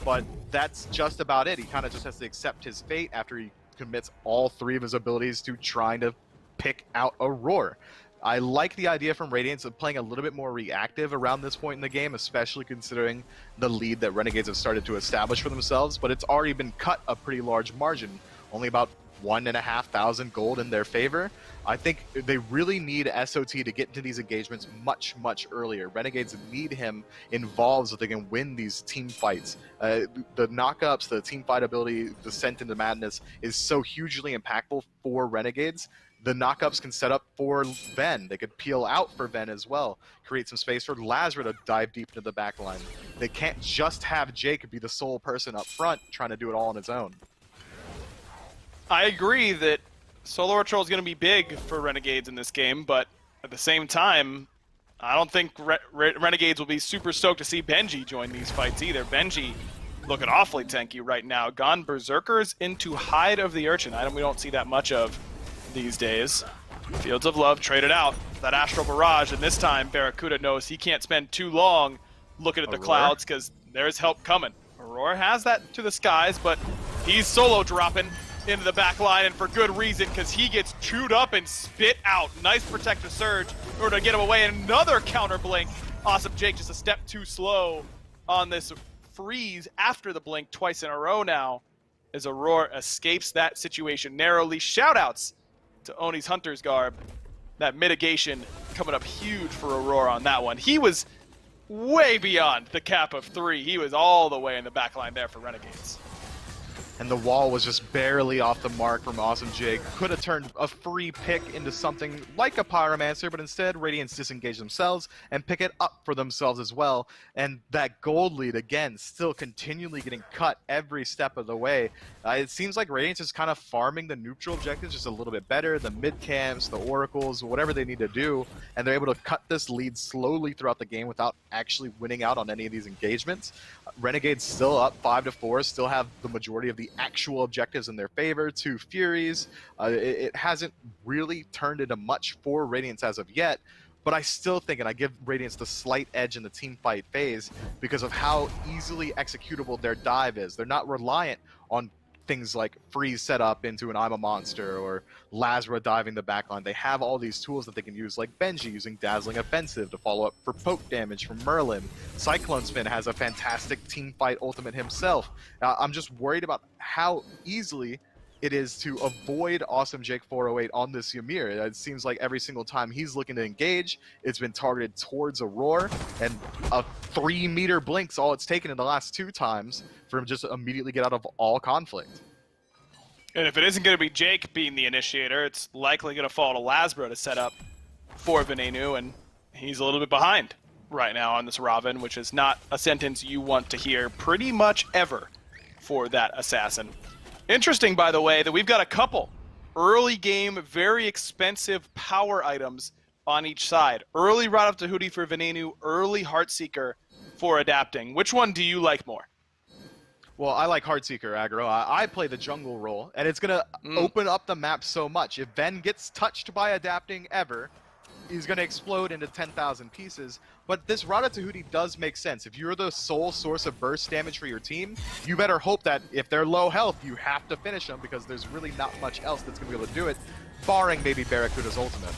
but that's just about it. He kind of just has to accept his fate after he commits all three of his abilities to trying to pick out a roar. I like the idea from Radiance of playing a little bit more reactive around this point in the game, especially considering the lead that Renegades have started to establish for themselves, but it's already been cut a pretty large margin, only about 1,500 gold in their favor. I think they really need SOT to get into these engagements much, much earlier. Renegades need him involved so they can win these team fights. The knockups, the team fight ability, Descent into Madness is so hugely impactful for Renegades. The knockups can set up for Ven. They could peel out for Ven as well. Create some space for Lazarus to dive deep into the backline. They can't just have Jake be the sole person up front trying to do it all on his own. I agree that Solar Troll is going to be big for Renegades in this game, but at the same time, I don't think Renegades will be super stoked to see Benji join these fights either. Benji looking awfully tanky right now. Gone Berserkers into Hide of the Urchin. Item we don't see that much of these days. Fields of Love traded out that Astral Barrage, and this time Barracuda knows he can't spend too long looking at the clouds because there's help coming. Aurora has that To the Skies, but he's solo dropping into the back line, and for good reason, because he gets chewed up and spit out. Nice protective surge in order to get him away, and another counter blink. Awesome Jake just a step too slow on this freeze after the blink twice in a row now, as Aurora escapes that situation narrowly. Shoutouts to Oni's Hunter's Garb. That mitigation coming up huge for Aurora on that one. He was way beyond the cap of 3. He was all the way in the back line there for Renegades. And the wall was just barely off the mark from Awesome Jake. Could have turned a free pick into something like a Pyromancer, but instead Radiance disengage themselves and pick it up for themselves as well. And that gold lead, again, still continually getting cut every step of the way. It seems like Radiance is kind of farming the neutral objectives just a little bit better, the mid-camps, the oracles, whatever they need to do, and they're able to cut this lead slowly throughout the game without actually winning out on any of these engagements. Renegades still up 5-4, still have the majority of the actual objectives in their favor. 2 Furies. It hasn't really turned into much for Radiance as of yet, but I still think, and I give Radiance the slight edge in the team fight phase because of how easily executable their dive is. They're not reliant on things like freeze set up into an I'm a Monster or Lazra diving the backline. They have all these tools that they can use, like Benji using Dazzling Offensive to follow up for poke damage from Merlin. Cyclone Spin has a fantastic team fight ultimate himself. I'm just worried about how easily it is to avoid Awesome Jake 408 on this Ymir. It seems like every single time he's looking to engage, it's been targeted towards Aurora, and a 3-meter blink's all it's taken in the last 2 times for him just to immediately get out of all conflict. And if it isn't going to be Jake being the initiator, it's likely going to fall to Lasbro to set up for Venenu, and he's a little bit behind right now on this Raven, which is not a sentence you want to hear pretty much ever for that assassin. Interesting, by the way, that we've got a couple early game, very expensive power items on each side. Early Rod of Tahuti for Venenu, early Heartseeker for adapting. Which one do you like more? Well, I like Heartseeker, aggro. I play the jungle role, and it's going to open up the map so much. If Ven gets touched by adapting ever, he's going to explode into 10,000 pieces. But this Rada Tahuti does make sense. If you're the sole source of burst damage for your team, you better hope that if they're low health, you have to finish them, because there's really not much else that's going to be able to do it, barring maybe Barracuda's ultimate.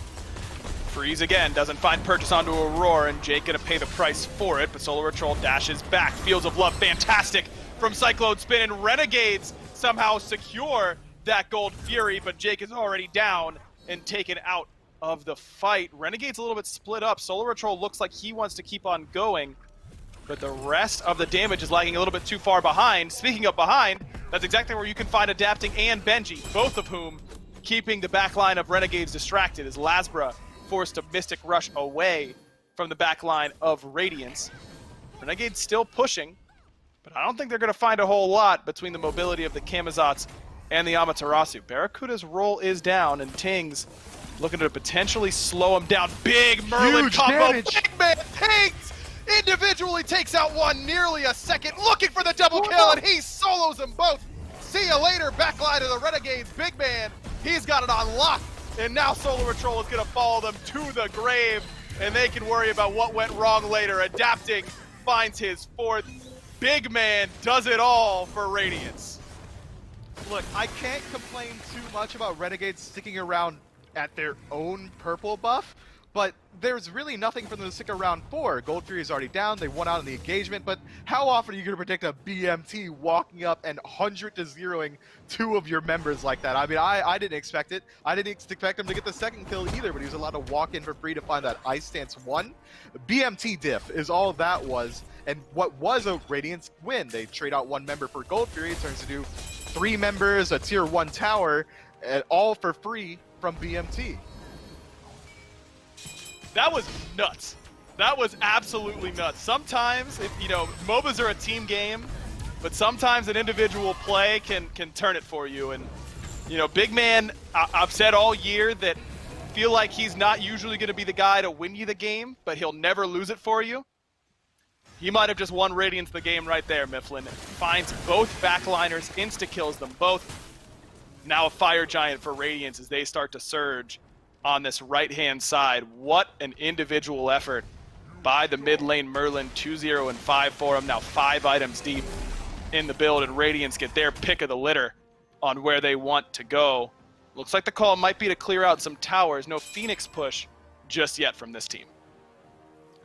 Freeze again, doesn't find purchase onto Aurora, and Jake going to pay the price for it, but Solar Troll dashes back. Fields of Love, fantastic from Cyclone Spin, and Renegades somehow secure that Gold Fury, but Jake is already down and taken out of the fight. Renegade's a little bit split up. Solar Troll looks like he wants to keep on going, but the rest of the damage is lagging a little bit too far behind. Speaking of behind, that's exactly where you can find Adapting and Benji, both of whom keeping the backline of Renegades distracted as Lasbra forced to Mystic Rush away from the backline of Radiance. Renegades still pushing, but I don't think they're going to find a whole lot between the mobility of the Camazotz and the Amaterasu. Barracuda's roll is down, and Ting's looking to potentially slow him down. Big Merlin Huge combo. damage. Big man Ting's individually takes out one, nearly a second, looking for the double kill, and he solos them both. See you later, backline of the Renegades. Big man, he's got it on lock, and now Solar Patrol is going to follow them to the grave, and they can worry about what went wrong later. Adapting finds his fourth. Big man does it all for Radiance. Look, I can't complain too much about Renegades sticking around at their own purple buff, but there's really nothing for them to stick around for. Gold Fury is already down, they won out in the engagement, but how often are you going to predict a BMT walking up and 100-0ing two of your members like that? I mean, I didn't expect it. I didn't expect him to get the second kill either, but he was allowed to walk in for free to find that Ice Stance 1. BMT diff is all that was, and what was a Radiance win. They trade out one member for Gold Fury, it turns into 3 members, a tier 1 tower, all for free from BMT. That was nuts. That was absolutely nuts. Sometimes, MOBAs are a team game, but sometimes an individual play can turn it for you. And, Big Man, I've said all year that feel like he's not usually going to be the guy to win you the game, but he'll never lose it for you. He might have just won Radiance the game right there, Mifflin. Finds both backliners, insta-kills them both. Now a Fire Giant for Radiance as they start to surge on this right-hand side. What an individual effort by the mid lane Merlin. 2-0 and 5 for him. Now 5 items deep in the build, and Radiance get their pick of the litter on where they want to go. Looks like the call might be to clear out some towers. No Phoenix push just yet from this team.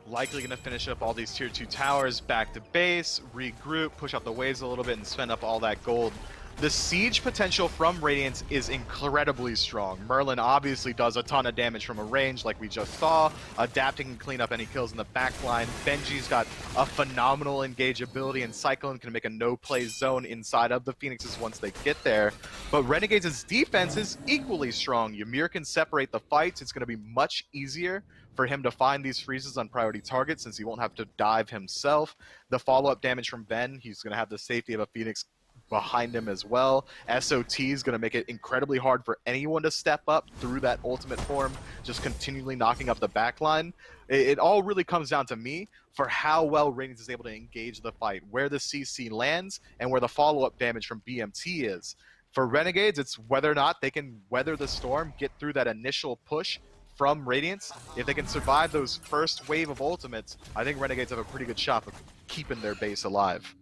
Likely going to finish up all these tier 2 towers, back to base, regroup, push out the waves a little bit, and spend up all that gold. The siege potential from Radiance is incredibly strong. Merlin obviously does a ton of damage from a range like we just saw, adapting and clean up any kills in the backline. Benji's got a phenomenal engage ability, and Cyclone can make a no-play zone inside of the Phoenixes once they get there. But Renegades' defense is equally strong. Ymir can separate the fights. It's going to be much easier for him to find these freezes on priority targets since he won't have to dive himself. The follow-up damage from Ben, he's going to have the safety of a Phoenix behind him as well. SOT is going to make it incredibly hard for anyone to step up through that ultimate form, just continually knocking up the backline. It all really comes down to me for how well Radiance is able to engage the fight, where the CC lands, and where the follow-up damage from BMT is. For Renegades, it's whether or not they can weather the storm, get through that initial push from Radiance. If they can survive those first wave of ultimates, I think Renegades have a pretty good shot of keeping their base alive.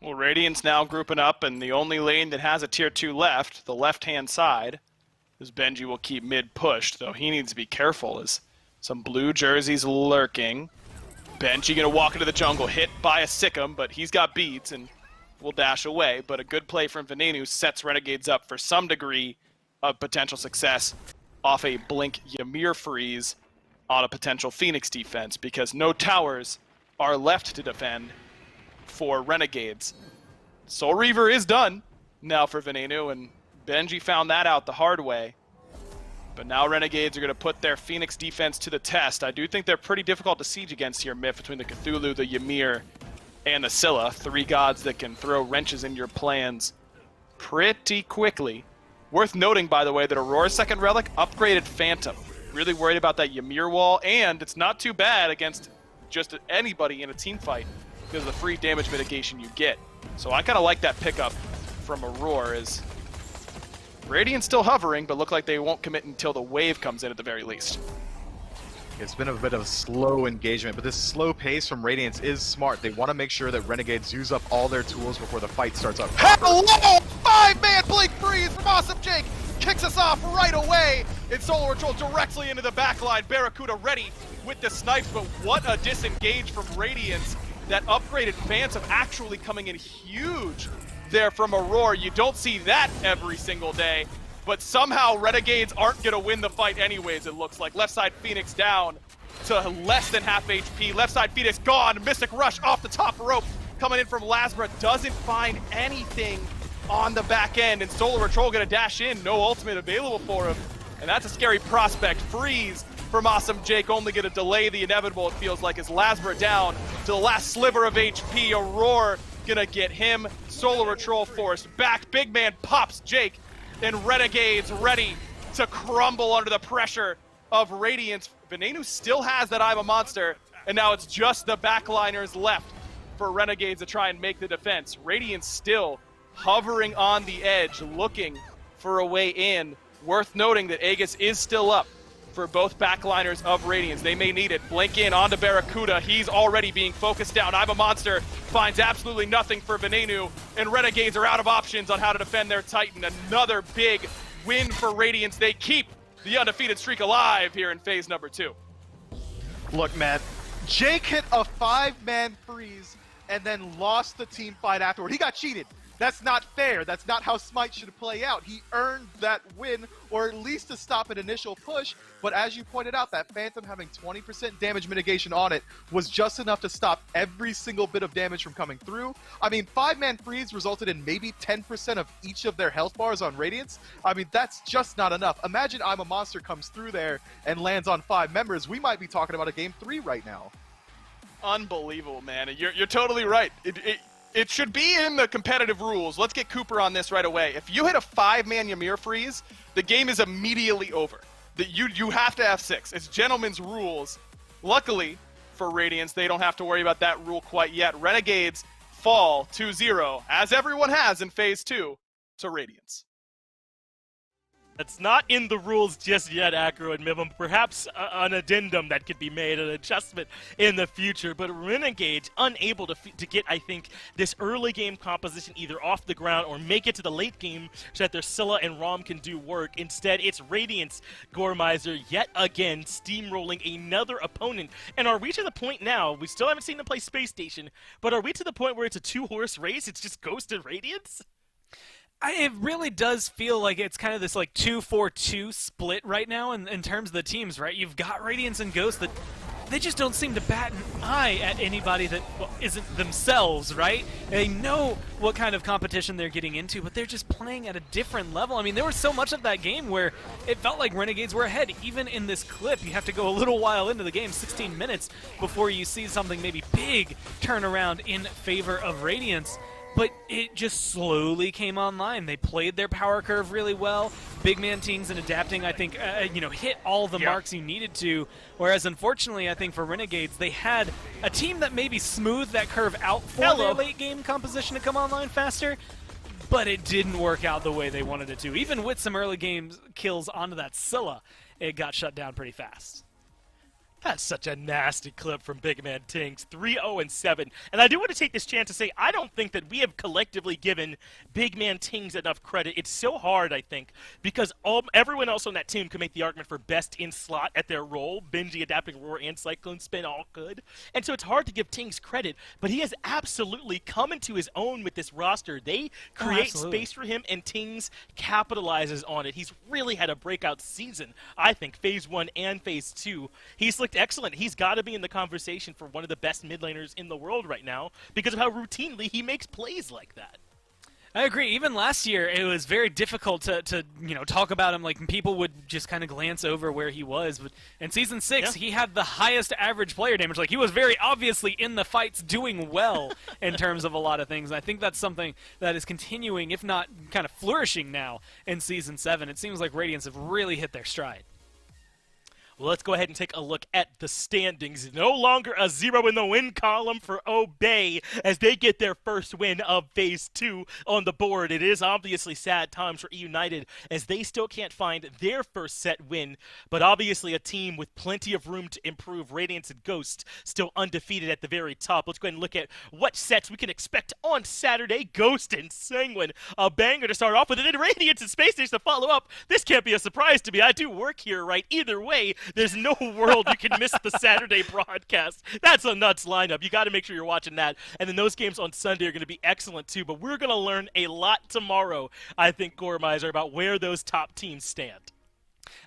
Well, Radiance now grouping up, and the only lane that has a tier 2 left, the left-hand side, is Benji will keep mid-pushed, though he needs to be careful as some blue jerseys lurking. Benji gonna walk into the jungle, hit by a Sikkim, but he's got beads and will dash away. But a good play from Venenu sets Renegades up for some degree of potential success off a Blink Ymir freeze on a potential Phoenix defense, because no towers are left to defend for Renegades. Soul Reaver is done now for Venenu, and Benji found that out the hard way. But now Renegades are going to put their Phoenix defense to the test. I do think they're pretty difficult to siege against here, Miff, between the Cthulhu, the Ymir, and the Scylla. 3 gods that can throw wrenches in your plans pretty quickly. Worth noting, by the way, that Aurora's second relic upgraded Phantom. Really worried about that Ymir wall, and it's not too bad against just anybody in a team fight because of the free damage mitigation you get. So I kind of like that pickup from Aurora. Is Radiant's still hovering, but look like they won't commit until the wave comes in at the very least. It's been a bit of a slow engagement, but this slow pace from Radiance is smart. They want to make sure that Renegades use up all their tools before the fight starts up. Hello! 5-man Blink Freeze from Awesome Jake kicks us off right away. It's Solar Patrol directly into the backline. Barracuda ready with the snipes, but what a disengage from Radiance. That upgraded Phantom actually coming in huge there from Aurora. You don't see that every single day, but somehow Renegades aren't going to win the fight anyways, it looks like. Left side Phoenix down to less than half HP. Left side Phoenix gone. Mystic Rush off the top rope coming in from Lasbra. Doesn't find anything on the back end, and Solar Patrol gonna dash in, no ultimate available for him, and that's a scary prospect. Freeze from Awesome Jake, only gonna delay the inevitable, it feels like, as Lasbra down to the last sliver of HP. Aurora gonna get him, Solar Patrol forced back, big man pops Jake, and Renegades ready to crumble under the pressure of Radiance. Venenu still has that I'm a Monster, and now it's just the backliners left for Renegades to try and make the defense. Radiance still hovering on the edge, looking for a way in. Worth noting that Aegis is still up for both backliners of Radiance. They may need it. Blink in onto Barracuda. He's already being focused down. I'm a Monster finds absolutely nothing for Venenu, and Renegades are out of options on how to defend their Titan. Another big win for Radiance. They keep the undefeated streak alive here in phase number 2. Look, man, Jake hit a 5-man freeze and then lost the team fight afterward. He got cheated. That's not fair. That's not how SMITE should play out. He earned that win, or at least to stop an initial push. But as you pointed out, that Phantom having 20% damage mitigation on it was just enough to stop every single bit of damage from coming through. I mean, 5-man freeze resulted in maybe 10% of each of their health bars on Radiance. I mean, that's just not enough. Imagine I'm a Monster comes through there and lands on 5 members. We might be talking about a game 3 right now. Unbelievable, man. You're totally right. It should be in the competitive rules. Let's get Cooper on this right away. If you hit a 5-man Ymir freeze, the game is immediately over. You have to have 6. It's gentlemen's rules. Luckily for Radiance, they don't have to worry about that rule quite yet. Renegades fall 2-0, as everyone has in phase 2, to Radiance. That's not in the rules just yet, Acro and Mivum. Perhaps an addendum that could be made, an adjustment in the future. But Renegades unable to get, I think, this early game composition either off the ground or make it to the late game so that their Scylla and Rom can do work. Instead, it's Radiance Goremizer yet again steamrolling another opponent. And are we to the point now, we still haven't seen them play Space Station, but are we to the point where it's a 2-horse race? It's just Ghost and Radiance? It really does feel like it's kind of this like 2-4-2 split right now in terms of the teams, right? You've got Radiance and Ghost that they just don't seem to bat an eye at anybody that isn't themselves, right? They know what kind of competition they're getting into, but they're just playing at a different level. I mean, there was so much of that game where it felt like Renegades were ahead. Even in this clip, you have to go a little while into the game, 16 minutes, before you see something maybe big turn around in favor of Radiance. But it just slowly came online. They played their power curve really well. Big man teams and adapting, I think, hit all the marks you needed to. Whereas, unfortunately, I think for Renegades, they had a team that maybe smoothed that curve out for their late game composition to come online faster. But it didn't work out the way they wanted it to. Even with some early game kills onto that Scylla, it got shut down pretty fast. That's such a nasty clip from Big Man Tinks. 3-0-7. And I do want to take this chance to say I don't think that we have collectively given Big Man Tinks enough credit. It's so hard, I think, because everyone else on that team can make the argument for best in slot at their role. Benji, Adapting Roar, and Cyclone Spin all good. And so it's hard to give Tinks credit, but he has absolutely come into his own with this roster. They create space for him, and Tinks capitalizes on it. He's really had a breakout season, I think, Phase 1 and Phase 2. He's looked excellent. He's got to be in the conversation for one of the best mid laners in the world right now because of how routinely he makes plays like that. I agree. Even last year, it was very difficult to talk about him. Like, people would just kind of glance over where he was. But in Season 6, he had the highest average player damage. Like, he was very obviously in the fights doing well in terms of a lot of things. And I think that's something that is continuing, if not kind of flourishing now in Season 7. It seems like Radiance have really hit their stride. Well, let's go ahead and take a look at the standings. No longer a 0 in the win column for Obey as they get their first win of Phase 2 on the board. It is obviously sad times for United as they still can't find their first set win, but obviously a team with plenty of room to improve. Radiance and Ghost still undefeated at the very top. Let's go ahead and look at what sets we can expect on Saturday. Ghost and Sanguine, a banger to start off with, and then Radiance and Space Station to follow up. This can't be a surprise to me. I do work here, right? Either way, there's no world you can miss the Saturday broadcast. That's a nuts lineup. You got to make sure you're watching that. And then those games on Sunday are going to be excellent too. But we're going to learn a lot tomorrow, I think, Goremizer, about where those top teams stand.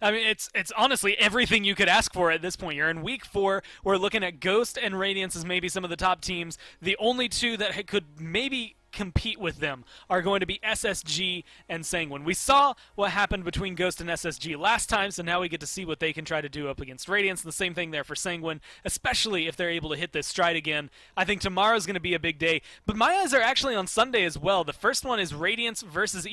I mean, it's honestly everything you could ask for at this point. You're in Week 4. We're looking at Ghost and Radiance as maybe some of the top teams. The only two that could maybe compete with them are going to be SSG and Sanguine. We saw what happened between Ghost and SSG last time, so now we get to see what they can try to do up against Radiance. And the same thing there for Sanguine, especially if they're able to hit this stride again. I think tomorrow's going to be a big day, but my eyes are actually on Sunday as well. The first one is Radiance versus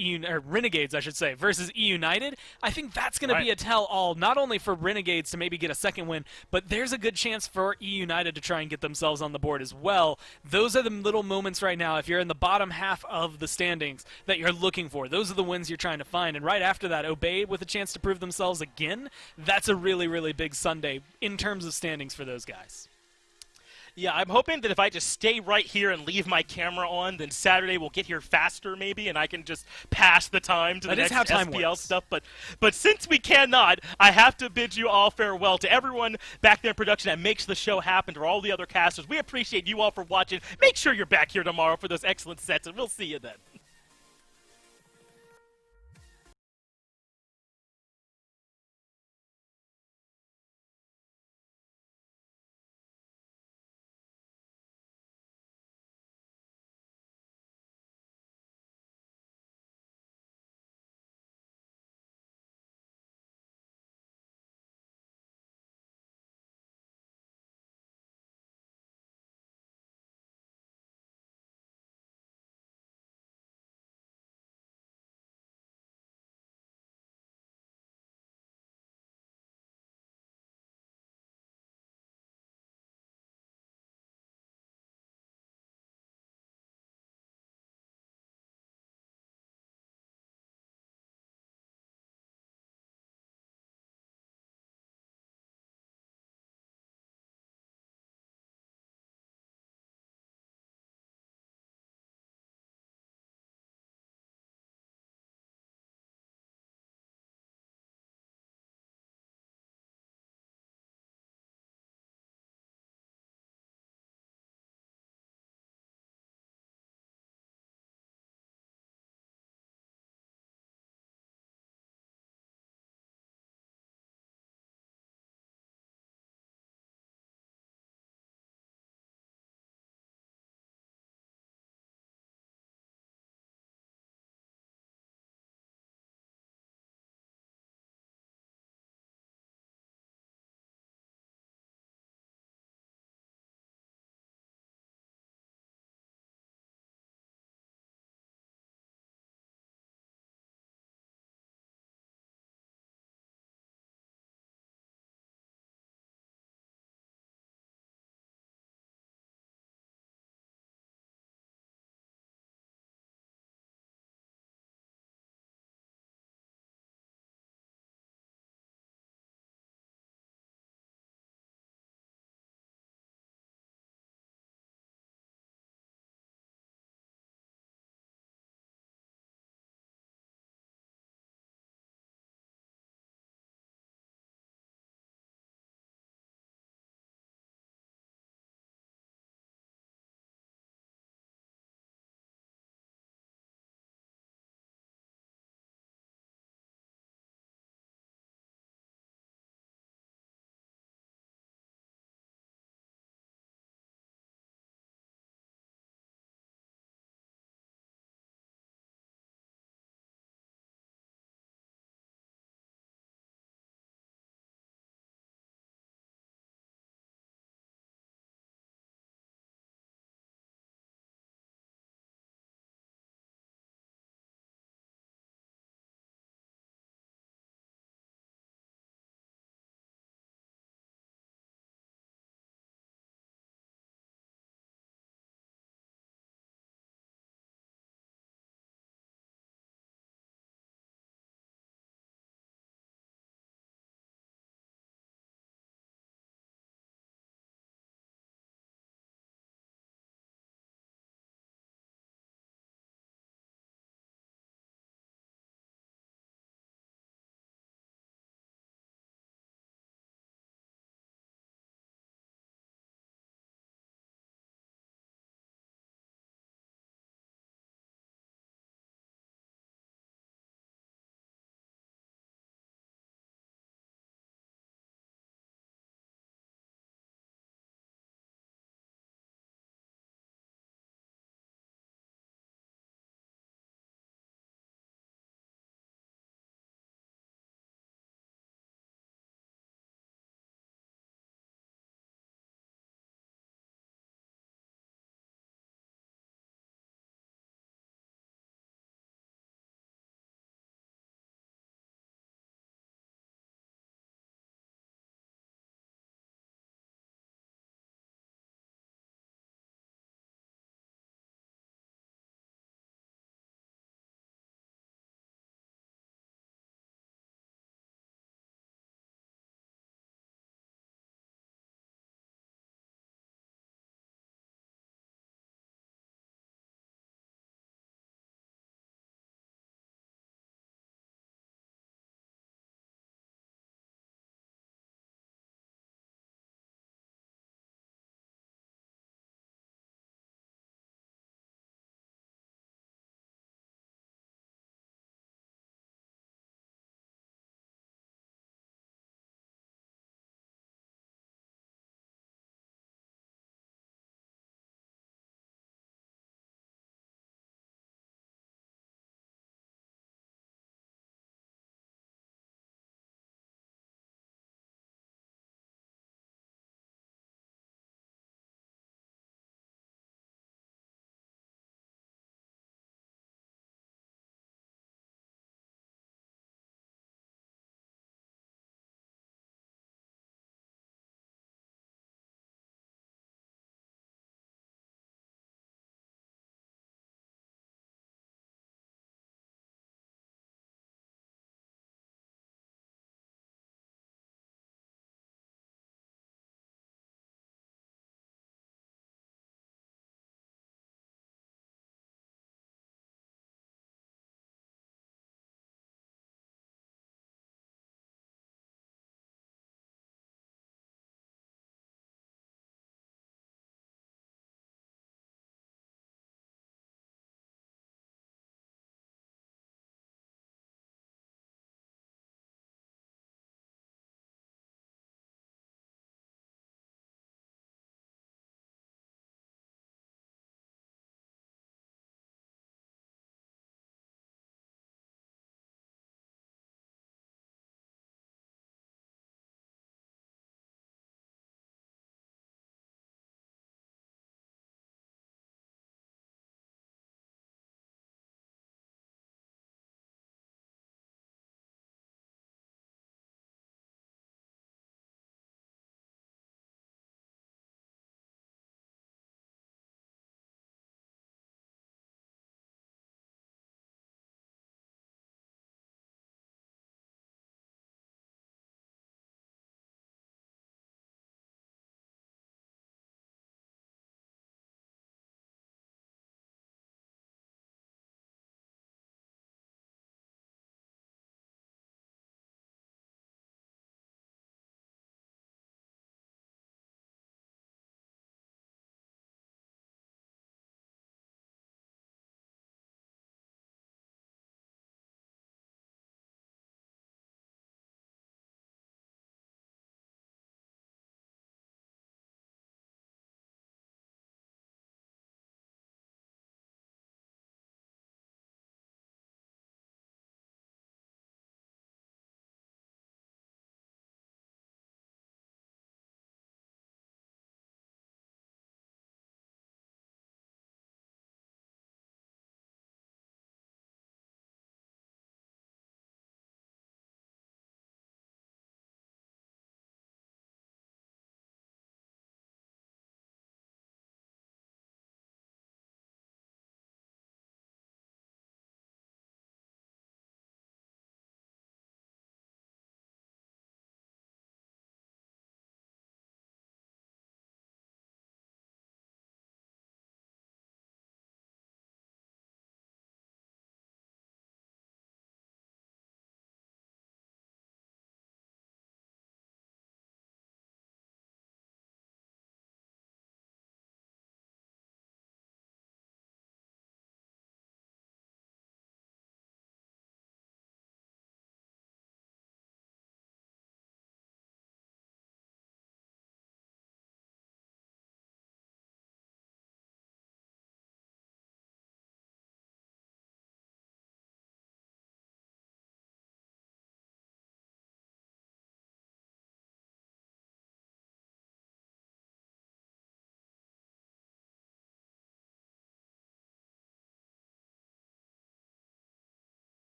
Renegades, I should say, versus E-United. I think that's going to be a tell-all, not only for Renegades to maybe get a second win, but there's a good chance for E-United to try and get themselves on the board as well. Those are the little moments right now, if you're in the bottom half of the standings, that you're looking for. Those are the wins you're trying to find. And right after that, Obey with a chance to prove themselves again. That's a really, really big Sunday in terms of standings for those guys. Yeah, I'm hoping that if I just stay right here and leave my camera on, then Saturday will get here faster maybe, and I can just pass the time to the next SPL stuff. But since we cannot, I have to bid you all farewell. To everyone back there in production that makes the show happen, to all the other casters, we appreciate you all for watching. Make sure you're back here tomorrow for those excellent sets, and we'll see you then.